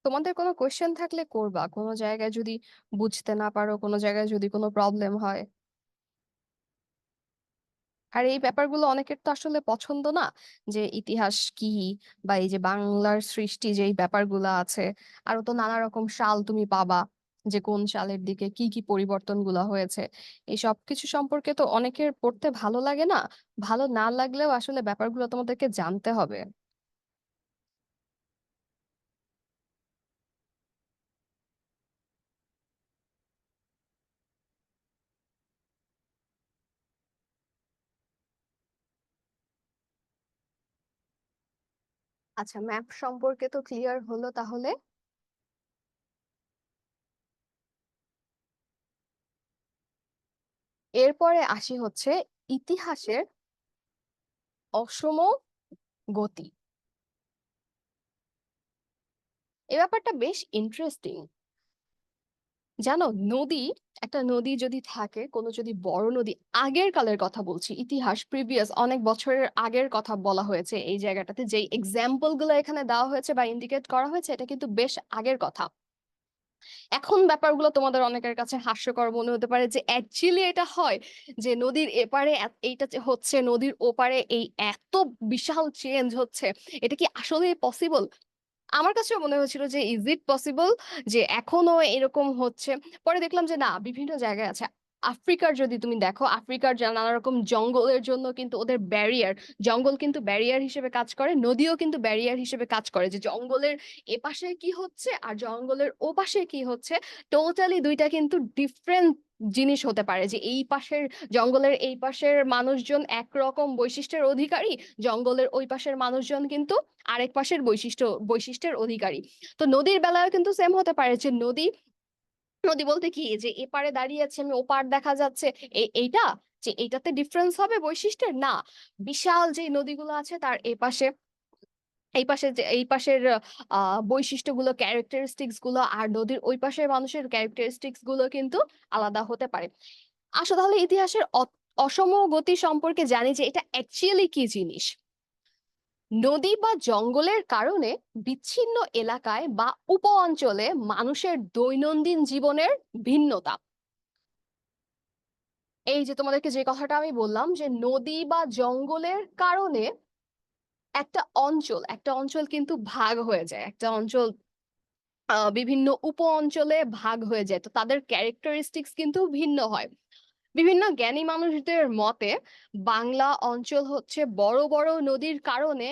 A: তোমাদের কোনো কোয়েশ্চেন থাকলে করবা, কোনো জায়গায় যদি বুঝতে না পারো, কোনো জায়গায় যদি কোনো প্রবলেম হয়। আর এই ব্যাপারগুলো অনেকের তো আসলে পছন্দ না, যে ইতিহাস কি, বা এই যে বাংলার সৃষ্টি যেই ব্যাপারগুলো আছে, আরো তো নানা রকম সাল তুমি পাবা। যে কোন সালের দিকে কি কি পরিবর্তনগুলা হয়েছে। এই সবকিছু সম্পর্কে তো অনেকের পড়তে ভালো লাগে না। ভালো না লাগলেও আসলে ব্যাপারগুলো তোমাদেরকে জানতে হবে। আচ্ছা, ম্যাপ সম্পর্কে তো ক্লিয়ার হলো তাহলে। এরপরে আসি হচ্ছে ইতিহাসের অসম গতি। এই ব্যাপারটা বেশ ইন্টারেস্টিং। জানো, নদী, একটা নদী যদি থাকে, কোনো যদি বড় নদী, আগের কালের কথা বলছি, ইতিহাস প্রিভিয়াস অনেক বছরের আগের কথা বলা হয়েছে এই জায়গাটাতে, যেই এক্সাম্পল গুলো এখানে দেওয়া হয়েছে বা ইন্ডিকেট করা হয়েছে, এটা কিন্তু বেশ আগের কথা। এখন ব্যাপারগুলো তোমাদের অনেকের কাছে হাস্যকর মনে হতে পারে যে অ্যাকচুয়ালি এটা হয়, যে নদীর এপারে এইটা যে হচ্ছে, নদীর ওপারে এই এত বিশাল চেঞ্জ হচ্ছে, এটা কি আসলে পসিবল? আমার কাছেও মনে হয়েছিল যে ইজ ইট পসিবল, যে এখনো এরকম হচ্ছে। পরে দেখলাম যে না, বিভিন্ন জায়গায় আছে। আফ্রিকার যদি তুমি দেখো, আফ্রিকার নানা রকম জঙ্গলের জন্য কিন্তু ওদের ব্যারিয়ার, জঙ্গল কিন্তু ব্যারিয়ার হিসেবে কাজ করে, নদীও কিন্তু ব্যারিয়ার হিসেবে কাজ করে, যে জঙ্গলের এপাশে কি হচ্ছে আর জঙ্গলের ওপাশে কি হচ্ছে, টোটালি দুইটা কিন্তু ডিফারেন্ট জিনিস হতে পারে। যে এই পাশের, জঙ্গলের এই পাশের মানুষজন একরকম বৈশিষ্ট্যের অধিকারী, জঙ্গলের ওই পাশের মানুষজন কিন্তু আরেক পাশের বৈশিষ্ট্যের অধিকারী। তো নদীর বেলায় কিন্তু সেম হতে পারে, যে নদী, নদী বলতে কি, যে এপারে দাঁড়িয়ে আছে আমি ওপার দেখা যাচ্ছে, এইটা, যে এইটাতে ডিফারেন্স হবে বৈশিষ্ট্যের না। বিশাল যে নদীগুলো আছে তার এপাশে, এই পাশে যে এই পাশের বৈশিষ্ট্যগুলো, ক্যারেক্টারিস্টিক্স গুলো, আর নদীর ওই পাশের মানুষের ক্যারেক্টারিস্টিক্স গুলো কিন্তু আলাদা হতে পারে। আসলে তাহলে ইতিহাসের অসম গতি সম্পর্কে জানি যে এটা অ্যাকচুয়ালি কি জিনিস। নদী বা জঙ্গলের কারণে বিচ্ছিন্ন এলাকায় বা উপ অঞ্চলে মানুষের দৈনন্দিন জীবনের ভিন্নতা। এই যে তোমাদেরকে যে কথাটা আমি বললাম, যে নদী বা জঙ্গলের কারণে একটা অঞ্চল কিন্তু ভাগ হয়ে যায়, একটা অঞ্চল বিভিন্ন উপ অঞ্চলে ভাগ হয়ে যায়, তো তাদের ক্যারেক্টারিস্টিক্স কিন্তু ভিন্ন হয়। বিভিন্ন জ্ঞানী মানুষদের মতে বাংলা অঞ্চল হচ্ছে বড় বড় নদীর কারণে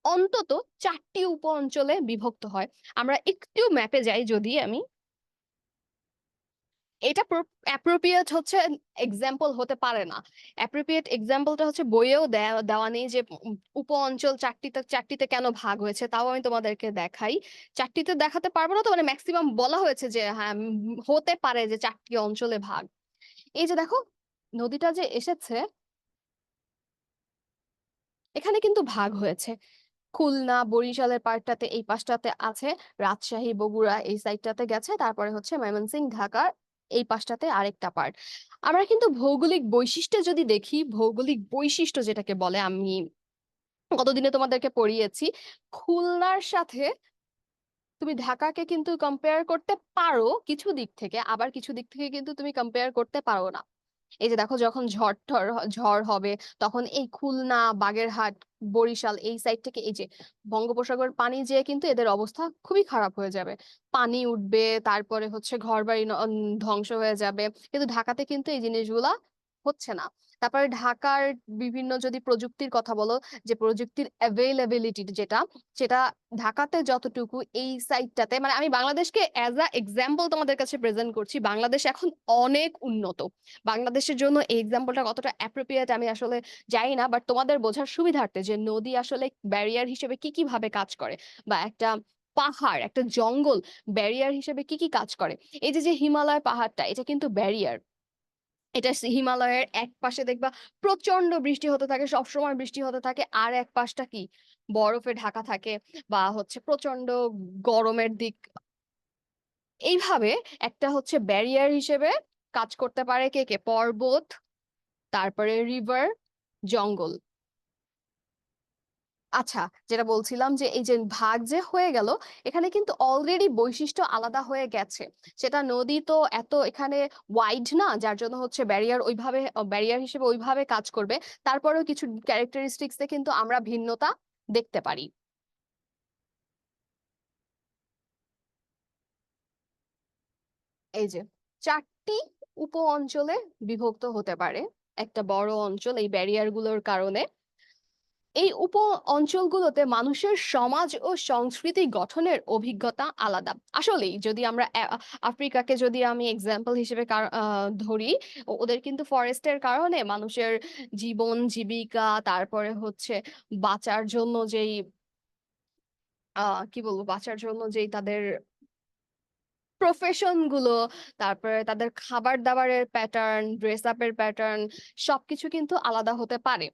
A: অন্তত 4টি উপ অঞ্চলে বিভক্ত হয়। আমরা একটু ম্যাপে যাই, যদি আমি, এটা অ্যাপ্রোপ্রিয়েট হচ্ছে এক্সাম্পল হতে পারে না। অ্যাপ্রোপ্রিয়েট এক্সাম্পলটা হচ্ছে বইয়েও দেওয়া নেই, যে উপ অঞ্চল চারটিতে চারটিতে কেন ভাগ হয়েছে, তাও আমি তোমাদেরকে দেখাই। চারটিতে দেখাতে পারবো না তো, মানে ম্যাক্সিমাম বলা হয়েছে যে হ্যাঁ, হতে পারে যে 4টি অঞ্চলে ভাগ। এই যে দেখো, নদীটা যে এসেছে, এখানে কিন্তু ভাগ হয়েছে। খুলনা বরিশালের পার্টটাতে এই পাশটাতে আছে, রাজশাহী বগুড়া এই সাইডটাতে গেছে, তারপরে হচ্ছে ময়মনসিংহ ঢাকার এই পাশটাতে আরেকটা পার্ট। আমরা কিন্তু ভৌগোলিক বৈশিষ্ট্য যদি দেখি, ভৌগোলিক বৈশিষ্ট্য যেটাকে বলে, আমি গতদিনে তোমাদেরকে পড়িয়েছি, খুলনার সাথে তুমি ঢাকাকে কিন্তু কম্পেয়ার করতে পারো কিছু দিক থেকে, আবার কিছু দিক থেকে কিন্তু তুমি কম্পেয়ার করতে পারো না। এই যে দেখো, যখন ঝড় হবে, তখন এই খুলনা, বাগেরহাট, বরিশাল এই সাইড থেকে এই যে বঙ্গোপসাগর পানি যেয়ে কিন্তু এদের অবস্থা খুবই খারাপ হয়ে যাবে। পানি উঠবে, তারপরে হচ্ছে ঘরবাড়ি ধ্বংস হয়ে যাবে। কিন্তু ঢাকাতে কিন্তু এই জিনিসগুলা হচ্ছে না। তারপরে ঢাকার বিভিন্ন, যদি প্রযুক্তির কথা বলো, যে প্রযুক্তির অ্যাভেলেবিলিটি যেটা, সেটা ঢাকাতে যতটুকু এই সাইডটাতে, মানে আমি বাংলাদেশকে অ্যাজ আ এক্সাম্পল তোমাদের কাছে প্রেজেন্ট করছি, বাংলাদেশ এখন অনেক উন্নত। বাংলাদেশের জন্য এই এক্সাম্পলটা কতটা অ্যাপ্রোপ্রিয়েট আমি আসলে জানি না, বাট তোমাদের বোঝার সুবিধার্থে, যে নদী আসলে ব্যারিয়ার হিসেবে কি কি ভাবে কাজ করে, বা একটা পাহাড়, একটা জঙ্গল ব্যারিয়ার হিসেবে কি কি কাজ করে। এই যে যে হিমালয় পাহাড়টা, এটা কিন্তু ব্যারিয়ার। এটা হিমালয়ের এক পাশে দেখবা প্রচন্ড বৃষ্টি হতে থাকে, সবসময় বৃষ্টি হতে থাকে, আর এক পাশটা কি বরফে ঢাকা থাকে, বা হচ্ছে প্রচন্ড গরমের দিক। এইভাবে একটা হচ্ছে ব্যারিয়ার হিসেবে কাজ করতে পারে কে কে, পর্বত, তারপরে রিভার, জঙ্গল। আচ্ছা, যেটা বলছিলাম, যে এই যে ভাগ যে হয়ে গেল, এখানে কিন্তু অলরেডি বৈশিষ্ট্য আলাদা হয়ে গেছে। সেটা নদী তো এত এখানে ওয়াইড না, যার জন্য হচ্ছে ব্যারিয়ার ওইভাবে, ব্যারিয়ার হিসেবে ওইভাবে কাজ করবে। তারপরেও কিছু ক্যারেক্টারিস্টিক্সে কিন্তু আমরা ভিন্নতা দেখতে পারি। এই যে ৪ টি উপ-অঞ্চলে বিভক্ত হতে পারে একটা বড় অঞ্চল এই ব্যারিয়ার গুলোর কারণে। এই উপ-অঞ্চলগুলোতে মানুষের সমাজ ও সংস্কৃতি গঠনের অভিজ্ঞতা আলাদা। আসলেই যদি আমরা আফ্রিকাকে যদি আমি এক্সাম্পল হিসেবে ধরি, ওদের কিন্তু ফরেস্টের কারণে মানুষের জীবন জীবিকা, তারপরে হচ্ছে বাঁচার জন্য যেই আ কি বলবো? বাঁচার জন্য যেই তাদের প্রফেশন গুলো, তারপরে তাদের খাবার-দাবারের প্যাটার্ন, ড্রেস আপ এর প্যাটার্ন সবকিছু কিন্তু আলাদা হতে পারে।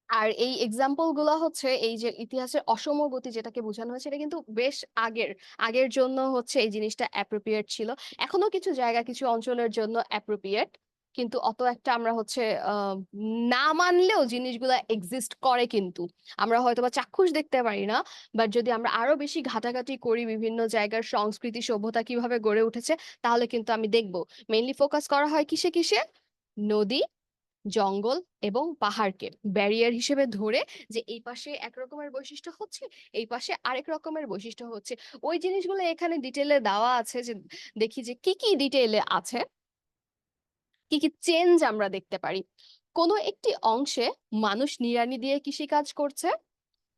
A: আর এই এক্সাম্পল গুলা হচ্ছে এই যে ইতিহাসের অসম গতি যেটাকে বোঝানো হয়েছে এটা কিন্তু বেশ আগের। আগের জন্য হচ্ছে এই জিনিসটা অ্যাপ্রোপ্রিয়েট ছিল। এখনো কিছু জায়গা কিছু অঞ্চলের জন্য অ্যাপ্রোপ্রিয়েট। কিন্তু অত একটা আমরা হচ্ছে আ না মানলেও জিনিসগুলা এক্সিস্ট করে কিন্তু। আমরা হয়তোবা চাক্ষুষ দেখতে পারি না। বাট যদি আমরা আরো বেশি ঘাটাঘাটি করি বিভিন্ন জায়গার সংস্কৃতি সভ্যতা কিভাবে গড়ে উঠেছে তাহলে কিন্তু আমি দেখব। মেইনলি ফোকাস করা হয় কিসে, কিসে? নদী, জঙ্গল এবং পাহাড়কে ব্যারিয়ার হিসেবে ধরে যে এই পাশে এক রকমের বৈশিষ্ট্য হচ্ছে, এই পাশে আরেক রকমের বৈশিষ্ট্য হচ্ছে। ওই জিনিসগুলো এখানে ডিটেইলে দেওয়া আছে যে দেখি যে কি, কি ডিটেইলে আছে, কি, কি চেঞ্জ আমরা দেখতে পারি। কোনো একটি অংশে মানুষ নিড়ানি দিয়ে কৃষিকাজ করছে।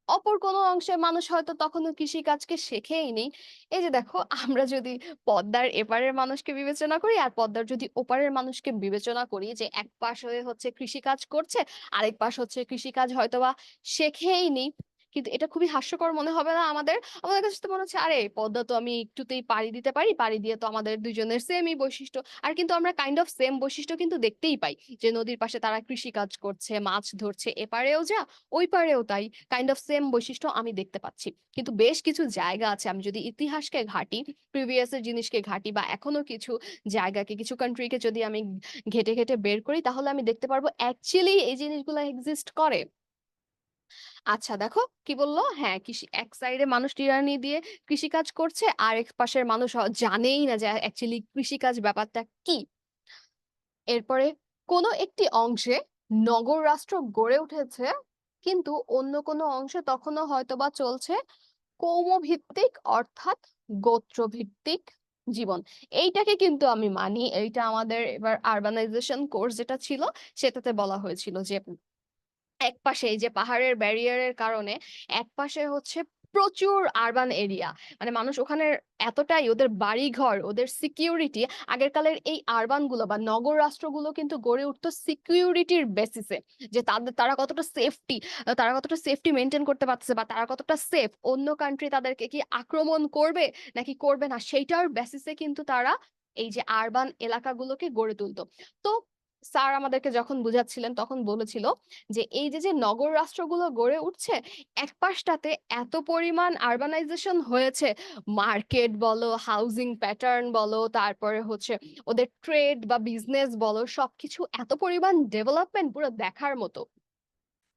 A: অপর কোনো অংশের মানুষ হয়তো তখনো কৃষিকাজকে শেখেইনি। এই যে দেখো আমরা যদি পদ্মার এপারের মানুষকে বিবেচনা করি আর পদ্মার যদি ওপারের মানুষকে বিবেচনা করি যে এক পাশ হয়ে হচ্ছে কৃষিকাজ করছে, আরেক পাশ হচ্ছে কৃষিকাজ হয়তোবা শেখেইনি। কিন্তু এটা খুবই হাস্যকর মনে হবে না আমাদের? আমাদের কাছে তো মনে হচ্ছে আরে পদ্মা তো আমি একটুতেই পাড়ি দিতে পারি। পাড়ি দিয়ে তো আমাদের ২ জনের সেমই বৈশিষ্ট্য। আর কিন্তু আমরা কাইন্ড অফ সেম বৈশিষ্ট্য কিন্তু দেখতেই পাই। যে নদীর পাশে তারা কৃষিকাজ করছে, মাছ ধরছে। এপারেও যা, ওই পারেও তাই। কাইন্ড অফ সেম বৈশিষ্ট্য আমি দেখতে পাচ্ছি। কিন্তু বেশ কিছু জায়গা আছে আমি যদি ইতিহাসকে ঘাঁটি, প্রিভিয়াস এর জিনিসকে ঘাঁটি বা এখনো কিছু জায়গাকে কিছু কান্ট্রি কে যদি আমি ঘেঁটে, ঘেঁটে বের করি তাহলে আমি দেখতে পারবো অ্যাকচুয়ালি এই জিনিসগুলা এক্সিস্ট করে। আচ্ছা দেখো কি বলল? হ্যাঁ, এক সাইডে মানুষ টিরানি দিয়ে কৃষিকাজ করছে, আরেক পাশের মানুষ জানেই না যে অ্যাকচুয়ালি কৃষিকাজ ব্যাপারটা কি। এরপরে কোনো একটি অংশে নগর রাষ্ট্র গড়ে উঠেছে, কিন্তু অন্য কোনো অংশে তখনও হয়তোবা চলছে কৌমভিত্তিক অর্থাৎ গোত্রভিত্তিক জীবন। এইটাকে কিন্তু আমি মানি। এইটা আমাদের এবার আরবানাইজেশন কোর্স যেটা ছিল সেটাতে বলা হয়েছিল যে একপাশে এই যে পাহাড়ের ব্যারিয়ারের কারণে একপাশে হচ্ছে প্রচুর আরবান এরিয়া। মানে মানুষ ওখানে এতটাই ওদের বাড়িঘর, ওদের সিকিউরিটি আগের কালের এই আরবান গুলো বা নগর রাষ্ট্রগুলো কিন্তু গড়ে উঠতো সিকিউরিটির বেসিসে। যে তারা কতটা সেফটি তারা কতটা সেফটি মেইনটেইন করতে পারতেছে বা তারা কতটা সেফ। অন্য কান্ট্রি তাদেরকে কি আক্রমণ করবে নাকি করবে না সেইটার বেসিসে কিন্তু তারা এই যে আরবান এলাকাগুলোকে গড়ে তুলতো। তো স্যার আমাদেরকে যখন বুঝাচ্ছিলেন তখন বলেছিল যে এই যে নগর রাষ্ট্রগুলো গড়ে উঠছে, একপাশটাতে এত পরিমাণ আরবানাইজেশন হয়েছে, মার্কেট বলো, হাউজিং প্যাটার্ন বলো, তারপরে হচ্ছে ওদের ট্রেড বা বিজনেস বলো, সবকিছু এত পরিমাণ ডেভেলপমেন্ট পুরো দেখার মতো।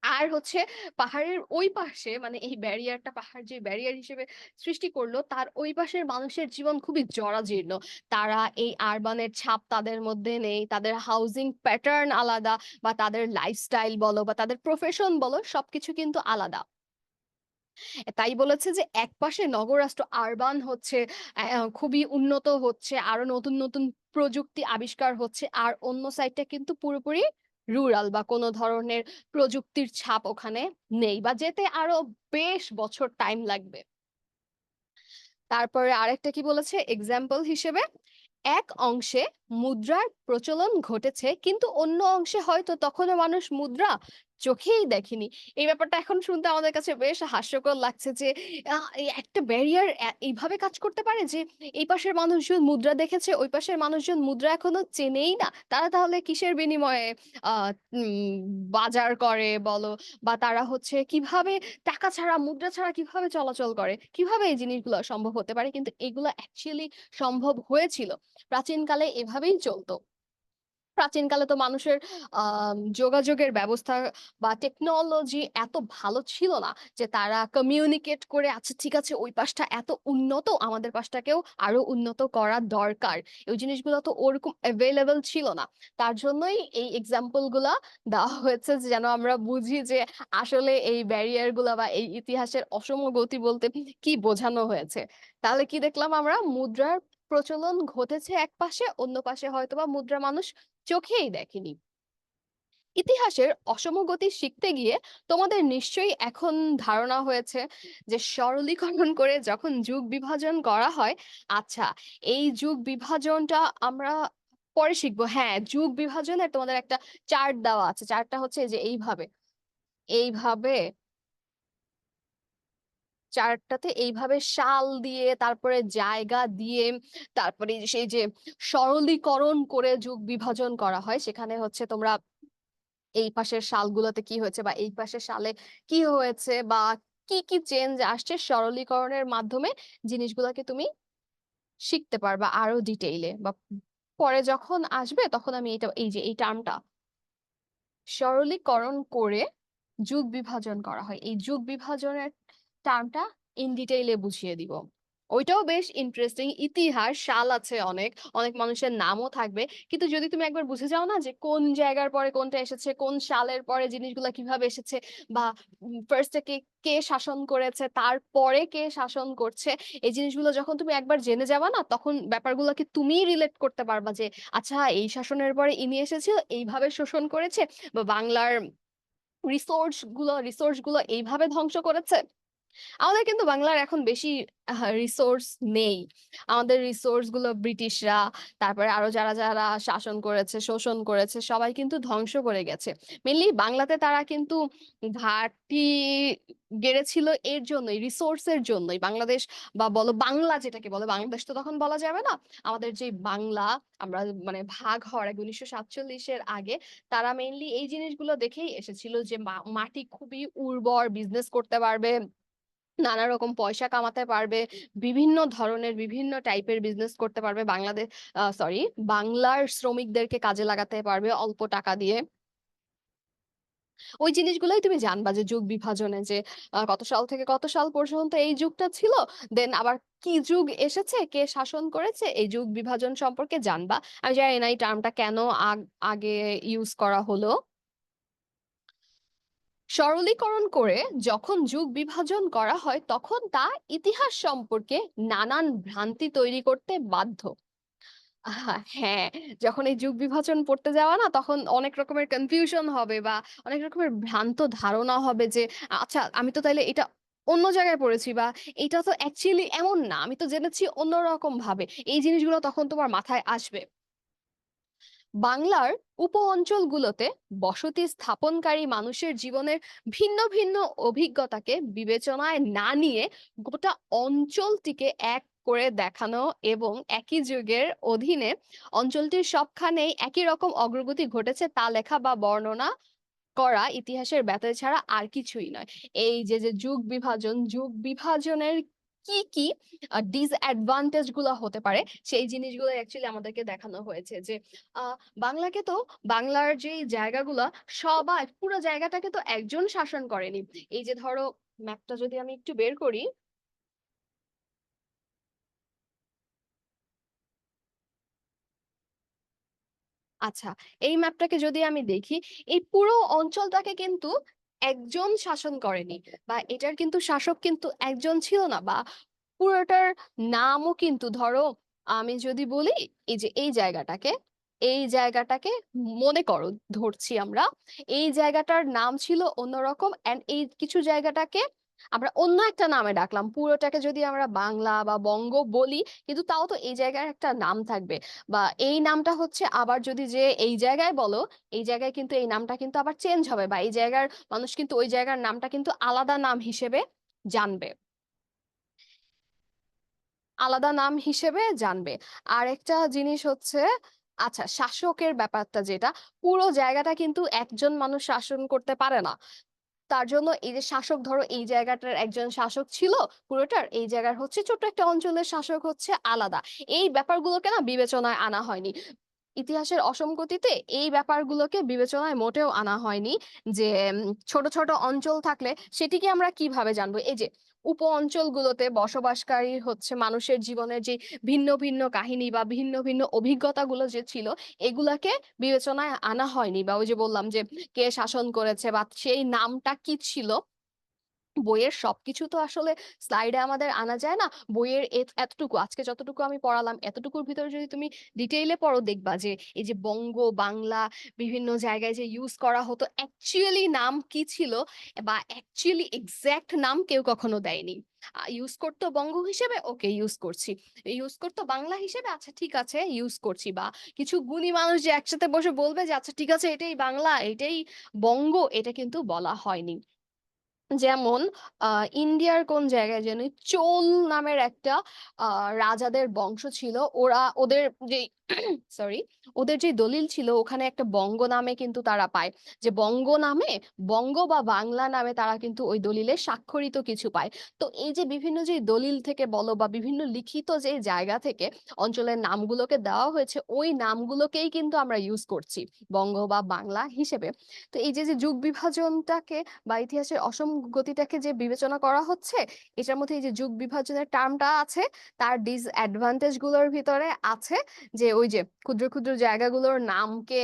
A: আর হচ্ছে পাহাড়ের ওই পাশে মানে এই ব্যারিয়ারটা পাহাড় যে ব্যারিয়ার হিসেবে সৃষ্টি করলো তার ওই পাশের মানুষের জীবন খুবই জরাজীর্ণ। তারা এই আরবানের ছাপ তাদের মধ্যে নেই, তাদের হাউজিং প্যাটার্ন আলাদা বা তাদের লাইফস্টাইল বলো বা তাদের প্রফেশন বলো সবকিছু কিন্তু আলাদা। তাই বলেছে যে একপাশে নগররাষ্ট্র আরবান হচ্ছে, খুবই উন্নত হচ্ছে, আরো নতুন, নতুন প্রযুক্তি আবিষ্কার হচ্ছে। আর অন্য সাইডটা কিন্তু পুরোপুরি রুরাল বা কোনো ধরনের প্রযুক্তির ছাপ ওখানে নেই বা যেতে আরো বেশ বছর টাইম লাগবে। তারপরে আরেকটা কি বলেছে এক্সাম্পল হিসেবে এক অংশে মুদ্রার প্রচলন ঘটেছে কিন্তু অন্য অংশে হয়তো তখনও মানুষ মুদ্রা চোখেই দেখেনি। এই ব্যাপারটা এখন শুনতে আমাদের কাছে বেশ হাস্যকর লাগছে যে এই একটা ব্যারিয়ার এইভাবে কাজ করতে পারে যে এই পাশের মানুষজন মুদ্রা দেখেছে ওই পাশের মানুষজন মুদ্রা এখনো চেনেই না। তারা তাহলে কিসের বিনিময়ে আহ বাজার করে বলো বা তারা হচ্ছে কিভাবে টাকা ছাড়া মুদ্রা ছাড়া কিভাবে চলাচল করে, কিভাবে এই জিনিসগুলো সম্ভব হতে পারে? কিন্তু এগুলো অ্যাকচুয়ালি সম্ভব হয়েছিল। প্রাচীনকালে এভাবেই চলতো। প্রাচীনকালে তো মানুষের যোগাযোগের ব্যবস্থা বা টেকনোলজি এত ভালো ছিল না যে তারা কমিউনিকেট করে আচ্ছা ঠিক আছে ওই পাশটা এত উন্নত আমাদের পাশটাকেও আরো উন্নত করা দরকার। এই জিনিসগুলো তো ওরকম এভেইলেবল ছিল না। তার জন্যই এই এক্সাম্পল গুলা দেওয়া হয়েছে যে যেন আমরা বুঝি যে আসলে এই ব্যারিয়ার গুলা বা এই ইতিহাসের অসম গতি বলতে কি বোঝানো হয়েছে। তাহলে কি দেখলাম আমরা মুদ্রার প্রচলন ঘটেছে এক পাশে, অন্য পাশে হয়তোবা মুদ্রা মানুষ চোখেই দেখেনি। ইতিহাসের অসম গতি শিখতে গিয়ে তোমাদের নিশ্চয়ই এখন ধারণা হয়েছে যে সরলীকরণ করে যখন যুগ বিভাজন করা হয়, আচ্ছা, এই যুগ বিভাজনটা আমরা পরে শিখবো। হ্যাঁ, যুগ বিভাজনের তোমাদের একটা চার্ট দেওয়া আছে। চার্টটা হচ্ছে এই যে এইভাবে চার্টটাতে এইভাবে সাল দিয়ে, তারপরে জায়গা দিয়ে, তারপরে এই যে সেই যে সরলীকরণ করে যুগ বিভাজন করা হয়, সেখানে হচ্ছে তোমরা এই পাশের সালগুলোতে কি হয়েছে বা এই পাশের সালে কি হয়েছে বা কি কি চেঞ্জ আসছে সরলীকরণের মাধ্যমে জিনিসগুলোকে তুমি শিখতে পারবা আরো ডিটেইলে। বা পরে যখন আসবে তখন আমি এটা এই যে এই টার্মটা সরলীকরণ করে যুগ বিভাজন করা হয়, এই যুগ বিভাজনের টার্মটা ইন ডিটেইলে বুঝিয়ে দিব। ওইটাও বেশ ইন্টারেস্টিং। ইতিহাস, সাল আছে অনেক, অনেক মানুষের নামও থাকবে। কিন্তু যদি তুমি একবার বুঝে যাও না যে কোন জায়গার পরে কোনটা এসেছে, কোন সালের পরে জিনিসগুলা কিভাবে এসেছে, বা ফার্স্টে কে কে শাসন করেছে, তারপরে কে শাসন করছে, এই জিনিসগুলো যখন তুমি একবার জেনে যাবা না, তখন ব্যাপারগুলোকে তুমিই রিলেট করতে পারবা যে আচ্ছা, এই শাসনের পরে ইনি এসেছিল, এইভাবে শোষণ করেছে, বা বাংলার রিসোর্স গুলো এইভাবে ধ্বংস করেছে। আমাদের কিন্তু বাংলার এখন বেশি রিসোর্স নেই। আমাদের রিসোর্স গুলো ব্রিটিশরা, তারপরে আরো যারা যারা শাসন করেছে, শোষণ করেছে, সবাই কিন্তু ধ্বংস করে গেছে। মেনলি বাংলাতে তারা কিন্তু ঘাটতি গেড়েছিল এর জন্যই, রিসোর্সের জন্যই। বাংলাদেশ বা বলো বাংলা, যেটাকে বলে বাংলাদেশ তো তখন বলা যাবে না, আমাদের যে বাংলা, আমরা মানে ভাগ হওয়ার আগে 1947-এর আগে তারা মেইনলি এই জিনিসগুলো দেখেই এসেছিল যে মাটি খুবই উর্বর, বিজনেস করতে পারবে, নানা রকম পয়সা কামাতে পারবে, বিভিন্ন ধরনের বিভিন্ন টাইপের বিজনেস করতে পারবে, বাংলাদেশ সরি বাংলার শ্রমিকদেরকে কাজে লাগাতে পারবে অল্প টাকা দিয়ে। ওই জিনিসগুলোই তুমি জানবা যে যুগ বিভাজনে যে কত সাল থেকে কত সাল পর্যন্ত এই যুগটা ছিল, দেন আবার কি যুগ এসেছে, কে শাসন করেছে, এই যুগ বিভাজন সম্পর্কে জানবা। আমি জানি না এই টার্মটা কেন আগে ইউজ করা হলো। সরলীকরণ করে যখন যুগ বিভাজন করা হয় তখন তা ইতিহাস সম্পর্কে নানান ভ্রান্তি তৈরি করতে বাধ্য। হ্যাঁ, যখন এই যুগ বিভাজন পড়তে যাওয়া না, তখন অনেক রকমের কনফিউশন হবে বা অনেক রকমের ভ্রান্ত ধারণা হবে যে আচ্ছা, আমি তো তাইলে এটা অন্য জায়গায় পড়েছি, বা এটা তো অ্যাকচুয়ালি এমন না, আমি তো জেনেছি অন্যরকম ভাবে। এই জিনিসগুলো তখন তোমার মাথায় আসবে। বাংলার উপ অঞ্চলগুলোতে বসতি স্থাপনকারী মানুষের জীবনের ভিন্ন ভিন্ন অভিজ্ঞতাকে বিবেচনায় না নিয়ে গোটা অঞ্চলটিকে এক করে দেখানো এবং একই যুগের অধীনে অঞ্চলটির সবখানেই একই রকম অগ্রগতি ঘটেছে তা লেখা বা বর্ণনা করা ইতিহাসের ব্যাপারে ছাড়া আর কিছুই নয়। এই যে যে যুগ বিভাজনের কি কি ডিসঅ্যাডভান্টেজ গুলো হতে পারে, সেই জিনিসগুলো অ্যাকচুয়ালি আমাদেরকে দেখানো হয়েছে যে আহ বাংলাকে তো, বাংলার যে জায়গাগুলো, সবাই পুরো জায়গাটাকে তো একজন শাসন করেনি। এই যে ধরো, ম্যাপটা যদি আমি একটু বের করি, আচ্ছা, এই ম্যাপটাকে যদি আমি দেখি, এই পুরো অঞ্চলটাকে কিন্তু একজন শাসন করেনি, বা এটার কিন্তু শাসক কিন্তু একজন ছিল না, বা পুরোটার নামও কিন্তু ধরো, আমি যদি বলি এই যে এই জায়গাটাকে মনে করো, ধরছি আমরা, এই জায়গাটার নাম ছিল অন্যরকম, এন্ড এই কিছু জায়গাটাকে আমরা অন্য একটা নামে ডাকলাম। পুরোটাকে যদি আমরা বাংলা বা বঙ্গ বলি, কিন্তু তাও তো এই জায়গার একটা নাম থাকবে, বা এই নামটা হচ্ছে আবার যদি যে এই জায়গায় বলো, এই জায়গায় কিন্তু এই নামটা কিন্তু আবার চেঞ্জ হবে, বা এই জায়গার মানুষ কিন্তু ওই জায়গার নামটা কিন্তু আলাদা নাম হিসেবে জানবে, আলাদা নাম হিসেবে জানবে। আর একটা জিনিস হচ্ছে, আচ্ছা, শাসকের ব্যাপারটা যেটা, পুরো জায়গাটা কিন্তু একজন মানুষ শাসন করতে পারে না। তার জন্য এই যে শাসক, ধরো এই জায়গাটার একজন শাসক ছিল, পুরোটার এই জায়গার হচ্ছে ছোট্ট একটা অঞ্চলের শাসক হচ্ছে আলাদা। এই ব্যাপারগুলোকে না বিবেচনায় আনা হয়নি ইতিহাসের অসঙ্গতিতে, এই ব্যাপারগুলোকে বিবেচনায় মোটেও আনা হয়নি যে ছোট ছোট অঞ্চল থাকলে সেটিকে আমরা কিভাবে জানবো। এই যে উপ অঞ্চলগুলোতে বসবাসকারী হচ্ছে মানুষের জীবনের যে ভিন্ন ভিন্ন কাহিনী বা ভিন্ন ভিন্ন অভিজ্ঞতাগুলো যে ছিল, এগুলাকে বিবেচনায় আনা হয়নি, বা ওই যে বললাম যে কে শাসন করেছে বা সেই নামটা কি ছিল, বইয়ের সবকিছু তো আসলে স্লাইডে আমাদের আনা যায় না। বইয়ের এতটুকু আজকে যতটুকু আমি পড়ালাম এতটুকুর ভিতরে যদি তুমি ডিটেইলে পড়ো দেখবা যে এই যে বঙ্গ, বাংলা বিভিন্ন জায়গায় যে ইউজ করা হতো অ্যাকচুয়ালি নাম কি ছিল বা অ্যাকচুয়ালি এক্সাক্ট নাম কেউ কখনো দেয়নি। ইউজ করতো বঙ্গ হিসেবে ওকে ইউজ করছি। ইউজ করতো বাংলা হিসেবে আচ্ছা ঠিক আছে ইউজ করছি বা কিছু গুণী মানুষ যে একসাথে বসে বলবে যে আচ্ছা ঠিক আছে এটাই বাংলা, এটাই বঙ্গ এটা কিন্তু বলা হয়নি। যেমন ইন্ডিয়ার কোন জায়গায় যেন চোল নামের একটা রাজাদের বংশ ছিল ওরা ওদের যে সরি ওদের যে দলিল ছিল ওখানে একটা বঙ্গ নামে কিন্তু তারা পায় যে বঙ্গ নামে বঙ্গ বা বাংলা নামে তারা কিন্তু ওই দলিলে স্বাক্ষরিত কিছু পায়। তো এই যে বিভিন্ন যে দলিল থেকে বলো বা বিভিন্ন লিখিত যে জায়গা থেকে অঞ্চলের নামগুলোকে দেওয়া হয়েছে ওই নামগুলোকেই কিন্তু আমরা ইউজ করছি বঙ্গ বা বাংলা হিসেবে। তো এই যে যে যুগ বিভাজনটাকে বা ইতিহাসের অসঙ্গতিটাকে যে বিবেচনা করা হচ্ছে এটার মধ্যে এই যে যুগ বিভাজনের টার্মটা আছে তার ডিসঅ্যাডভান্টেজ গুলোর ভিতরে আছে যে ওই যে ক্ষুদ্র ক্ষুদ্র জায়গাগুলোর নামকে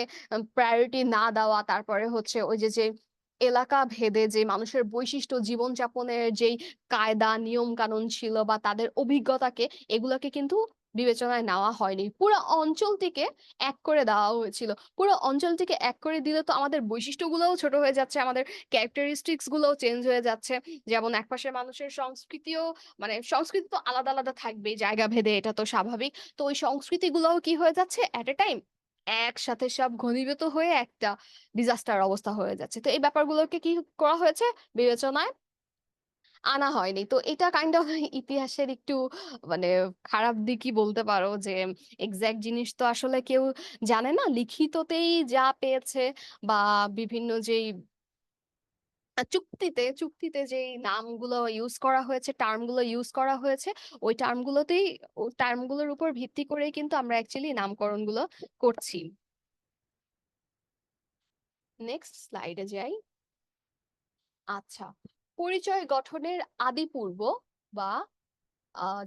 A: প্রায়োরিটি না দেওয়া, তারপরে হচ্ছে ওই যে যে এলাকা ভেদে যে মানুষের বৈশিষ্ট্য জীবনযাপনের যেই কায়দা নিয়ম কানুন ছিল বা তাদের অভিজ্ঞতাকে এগুলোকে কিন্তু বিবেচনায় নেওয়া হয়নি, পুরো অঞ্চলটিকে এক করে দেওয়া হয়েছিল। পুরো অঞ্চলটিকে এক করে দিলে তো আমাদের বৈশিষ্ট্যগুলোও ছোট হয়ে যাচ্ছে, আমাদের ক্যারেক্টারিস্টিক্স গুলোও চেঞ্জ হয়ে যাচ্ছে। যেমন একপাশের মানুষের সংস্কৃতিও মানে সংস্কৃতি তো আলাদা আলাদা থাকবেই জায়গা ভেদে, এটা তো স্বাভাবিক। তো ওই সংস্কৃতিগুলোও কি হয়ে যাচ্ছে এট এ টাইম একসাথে সব ঘনীভূত হয়ে একটা ডিজাস্টার অবস্থা হয়ে যাচ্ছে। তো এই ব্যাপারগুলোকে কি করা হয়েছে বিবেচনায় আনা হয়নি। তো এটা কাইন্ড অফ ইতিহাসের একটু মানে খারাপ দিকই বলতে পারো যে এক্সাক্ট জিনিস তো আসলে কেউ জানে না, লিখিততেই যা পেয়েছে বা বিভিন্ন যেই চুক্তিতে যেই নামগুলো ইউজ করা হয়েছে টার্মগুলো ইউজ করা হয়েছে ওই টার্মগুলোতেই ও টার্মগুলোর উপর ভিত্তি করেই কিন্তু আমরা অ্যাকচুয়ালি নামকরণগুলো করছি। নেক্সট স্লাইডে যাই। আচ্ছা, পরিচয় গঠনের আদি পূর্ব বা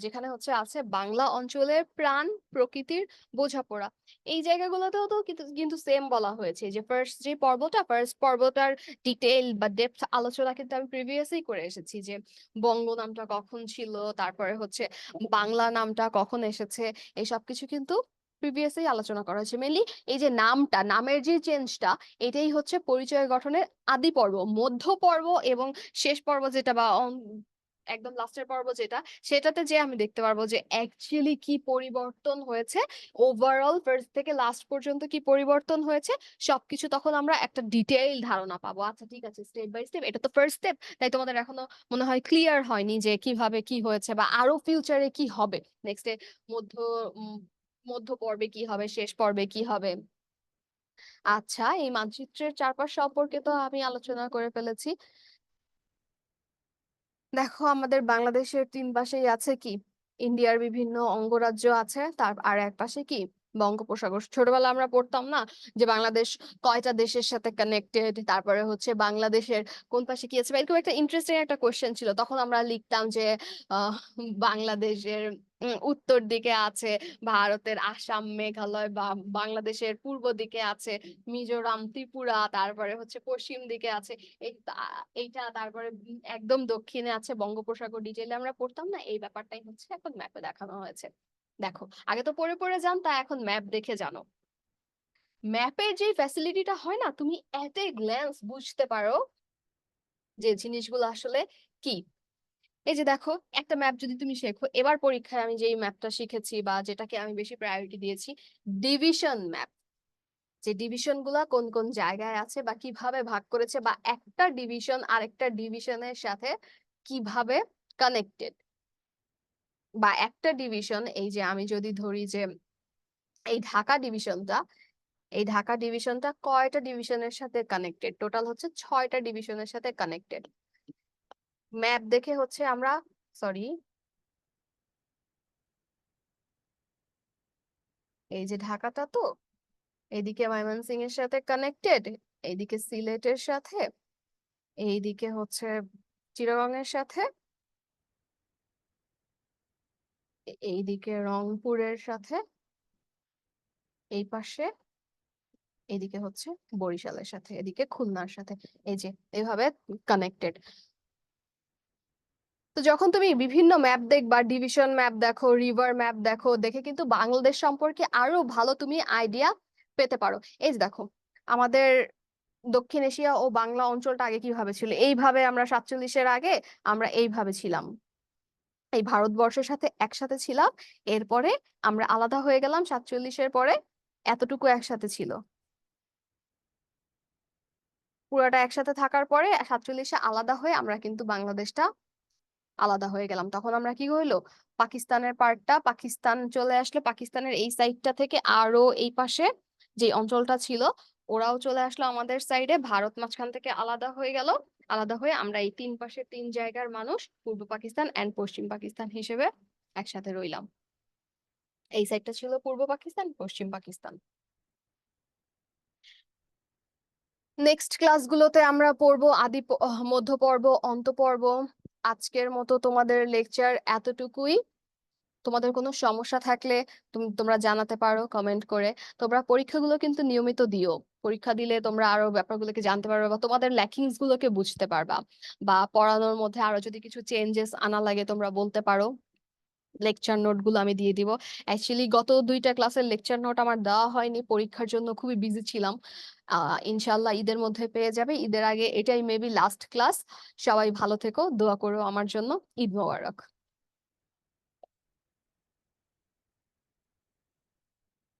A: যেখানে হচ্ছে আছে বাংলা অঞ্চলের প্রাণ প্রকৃতির বোঝাপড়া, এই জায়গাগুলোতেও তো কিন্তু কিন্তু সেম বলা হয়েছে যে ফার্স্ট পর্বটার ডিটেইল বা ডেপথ আলোচনা কিন্তু আমি প্রিভিয়াসলি করে এসেছি যে বঙ্গ নামটা কখন ছিল, তারপরে হচ্ছে বাংলা নামটা কখন এসেছে, এই সব কিছু কিন্তু প্রিভিয়াসলি আলোচনা করা হয়েছে। মেনলি এই যে নামটা নামের যে চেঞ্জটা এটাই হচ্ছে পরিচয় গঠনের আদি পর্ব, মধ্য পর্ব এবং শেষ পর্ব যেটা বা একদম লাস্টের পর্ব যেটা, সেটাতে যে আমি দেখতে পারবো যে অ্যাকচুয়ালি কি পরিবর্তন হয়েছে, ওভারঅল ফার্স্ট থেকে লাস্ট পর্যন্ত কি পরিবর্তন হয়েছে সবকিছু তখন আমরা একটা ডিটেইল ধারণা পাবো। আচ্ছা ঠিক আছে স্টেপ বাই স্টেপ, এটা তো ফার্স্ট স্টেপ, তাই তোমাদের এখনো মনে হয় ক্লিয়ার হয়নি যে কিভাবে কি হয়েছে বা আরো ফিউচারে কি হবে, নেক্সটে মধ্য উম, মধ্য পর্বে কি হবে, শেষ পর্বে কি হবে। আচ্ছা, এই মানচিত্রের চারপাশ সম্পর্কে তো আমি আলোচনা করে ফেলেছি। দেখো আমাদের বাংলাদেশের তিন পাশেই আছে কি ইন্ডিয়ার বিভিন্ন অঙ্গরাজ্য আছে, তার আর এক পাশে কি বঙ্গোপসাগর। ছোটবেলা আমরা পড়তাম না যে বাংলাদেশ কয়টা দেশের সাথে কানেক্টেড, তারপরে হচ্ছে বাংলাদেশের কোন পাশে কি আছে, বা এরকম একটা ইন্টারেস্টিং একটা কোশ্চেন ছিল, তখন আমরা লিখতাম যে আহ বাংলাদেশের উত্তর দিকে আছে ভারতের আসাম মেঘালয়, বা বাংলাদেশের পূর্ব দিকে আছে মিজোরাম ত্রিপুরা, তারপরে হচ্ছে পশ্চিম দিকে আছে এইটা, তারপরে একদম দক্ষিণে আছে বঙ্গোপসাগর। ডিটেইলে আমরা পড়তাম না, এই ব্যাপারটাই হচ্ছে এখন ম্যাপে দেখানো হয়েছে। দেখো আগে তো পড়ে পড়ে জানতা, এখন ম্যাপ দেখে জানো। ম্যাপের যে ফ্যাসিলিটিটা হয় না, তুমি এট এ গ্ল্যান্স বুঝতে পারো যে জিনিসগুলো আসলে কি। এই যে দেখো একটা ম্যাপ যদি তুমি শেখো, এবার পরীক্ষায় আমি যেই ম্যাপটা শিখেছি বা যেটাকে আমি বেশি প্রায়োরিটি দিয়েছি, ডিভিশন ম্যাপ, যে ডিভিশন গুলা কোন কোন জায়গায় আছে বা কিভাবে ভাগ করেছে বা একটা ডিভিশন আরেকটা ডিভিশনের সাথে কিভাবে কানেক্টেড, বা একটা ডিভিশন এই যে আমি যদি ধরি যে এই ঢাকা ডিভিশনটা, এই ঢাকা ডিভিশনটা কয়টা ডিভিশনের সাথে কানেক্টেড, টোটাল হচ্ছে 6টা ডিভিশনের সাথে কানেক্টেড। ম্যাপ দেখে হচ্ছে আমরা সরি এই যে ঢাকাটা তো এইদিকে ময়মনসিংহ এর সাথে কানেক্টেড, এইদিকে সিলেটের সাথে, এইদিকে হচ্ছে চিটাগং এর সাথে, এইদিকে রংপুরের সাথে, এই পাশে এদিকে হচ্ছে বরিশালের সাথে, এদিকে খুলনার সাথে, এই যে এইভাবে কানেক্টেড। তো যখন তুমি বিভিন্ন ম্যাপ দেখবা, ডিভিশন ম্যাপ দেখো, রিভার ম্যাপ দেখো, দেখে কিন্তু বাংলাদেশ সম্পর্কে আরো ভালো তুমি আইডিয়া পেতে পারো। এই যে দেখো, আমাদের দক্ষিণ এশিয়া ও বাংলা অঞ্চলটা আগে কিভাবে ছিল, এইভাবে আমরা 47-এর আগে আমরা এইভাবে ছিলাম, এই ভারতবর্ষের সাথে একসাথে ছিলাম। এরপরে আমরা আলাদা হয়ে গেলাম 47-এর পরে, এতটুকু একসাথে ছিল। পুরাটা একসাথে থাকার পরে 47-এ আলাদা হয়ে আমরা কিন্তু বাংলাদেশটা আলাদা হয়ে গেলাম। তখন আমরা কি হইলো, পাকিস্তানের পার্টটা পাকিস্তান চলে আসলো, পাকিস্তানের এই সাইডটা থেকে আরো এই পাশে যে অঞ্চলটা ছিল ওরাও চলে আসলো আমাদের সাইডে, ভারত মাঝখান থেকে আলাদা হয়ে গেল। আলাদা হয়ে আমরা এই তিন পাশে তিন জায়গার মানুষ পূর্ব পাকিস্তান এন্ড পশ্চিম পাকিস্তান হিসেবে একসাথে রইলাম। এই সাইডটা ছিল পূর্ব পাকিস্তান, পশ্চিম পাকিস্তান। নেক্সট ক্লাসগুলোতে আমরা পড়বো মধ্য পর্ব, অন্ত পর্ব। আজকের মতো তোমাদের লেকচার এতটুকুই। তোমাদের কোনো সমস্যা থাকলে তোমরা জানাতে পারো কমেন্ট করে। তোমরা পরীক্ষাগুলো কিন্তু নিয়মিত দিও। পরীক্ষা দিলে তোমরা আরো ব্যাপারগুলোকে জানতে পারবে বা তোমাদের ল্যাকিংস গুলোকে বুঝতে পারবা, বা পড়ানোর মধ্যে আরো যদি কিছু চেঞ্জেস আনা লাগে তোমরা বলতে পারো। লেকচার নোট গুলো আমি দিয়ে দিব। অ্যাকচুয়ালি গত দুইটা ক্লাসের লেকচার নোট আমার দেওয়া হয়নি, পরীক্ষার জন্য খুবই বিজি ছিলাম। ইনশাল্লাহ ঈদের মধ্যে পেয়ে যাবে। ঈদের আগে এটাই মেবি লাস্ট ক্লাস। সবাই ভালো থেকো, দোয়া করো আমার জন্য। ঈদ মোবারক।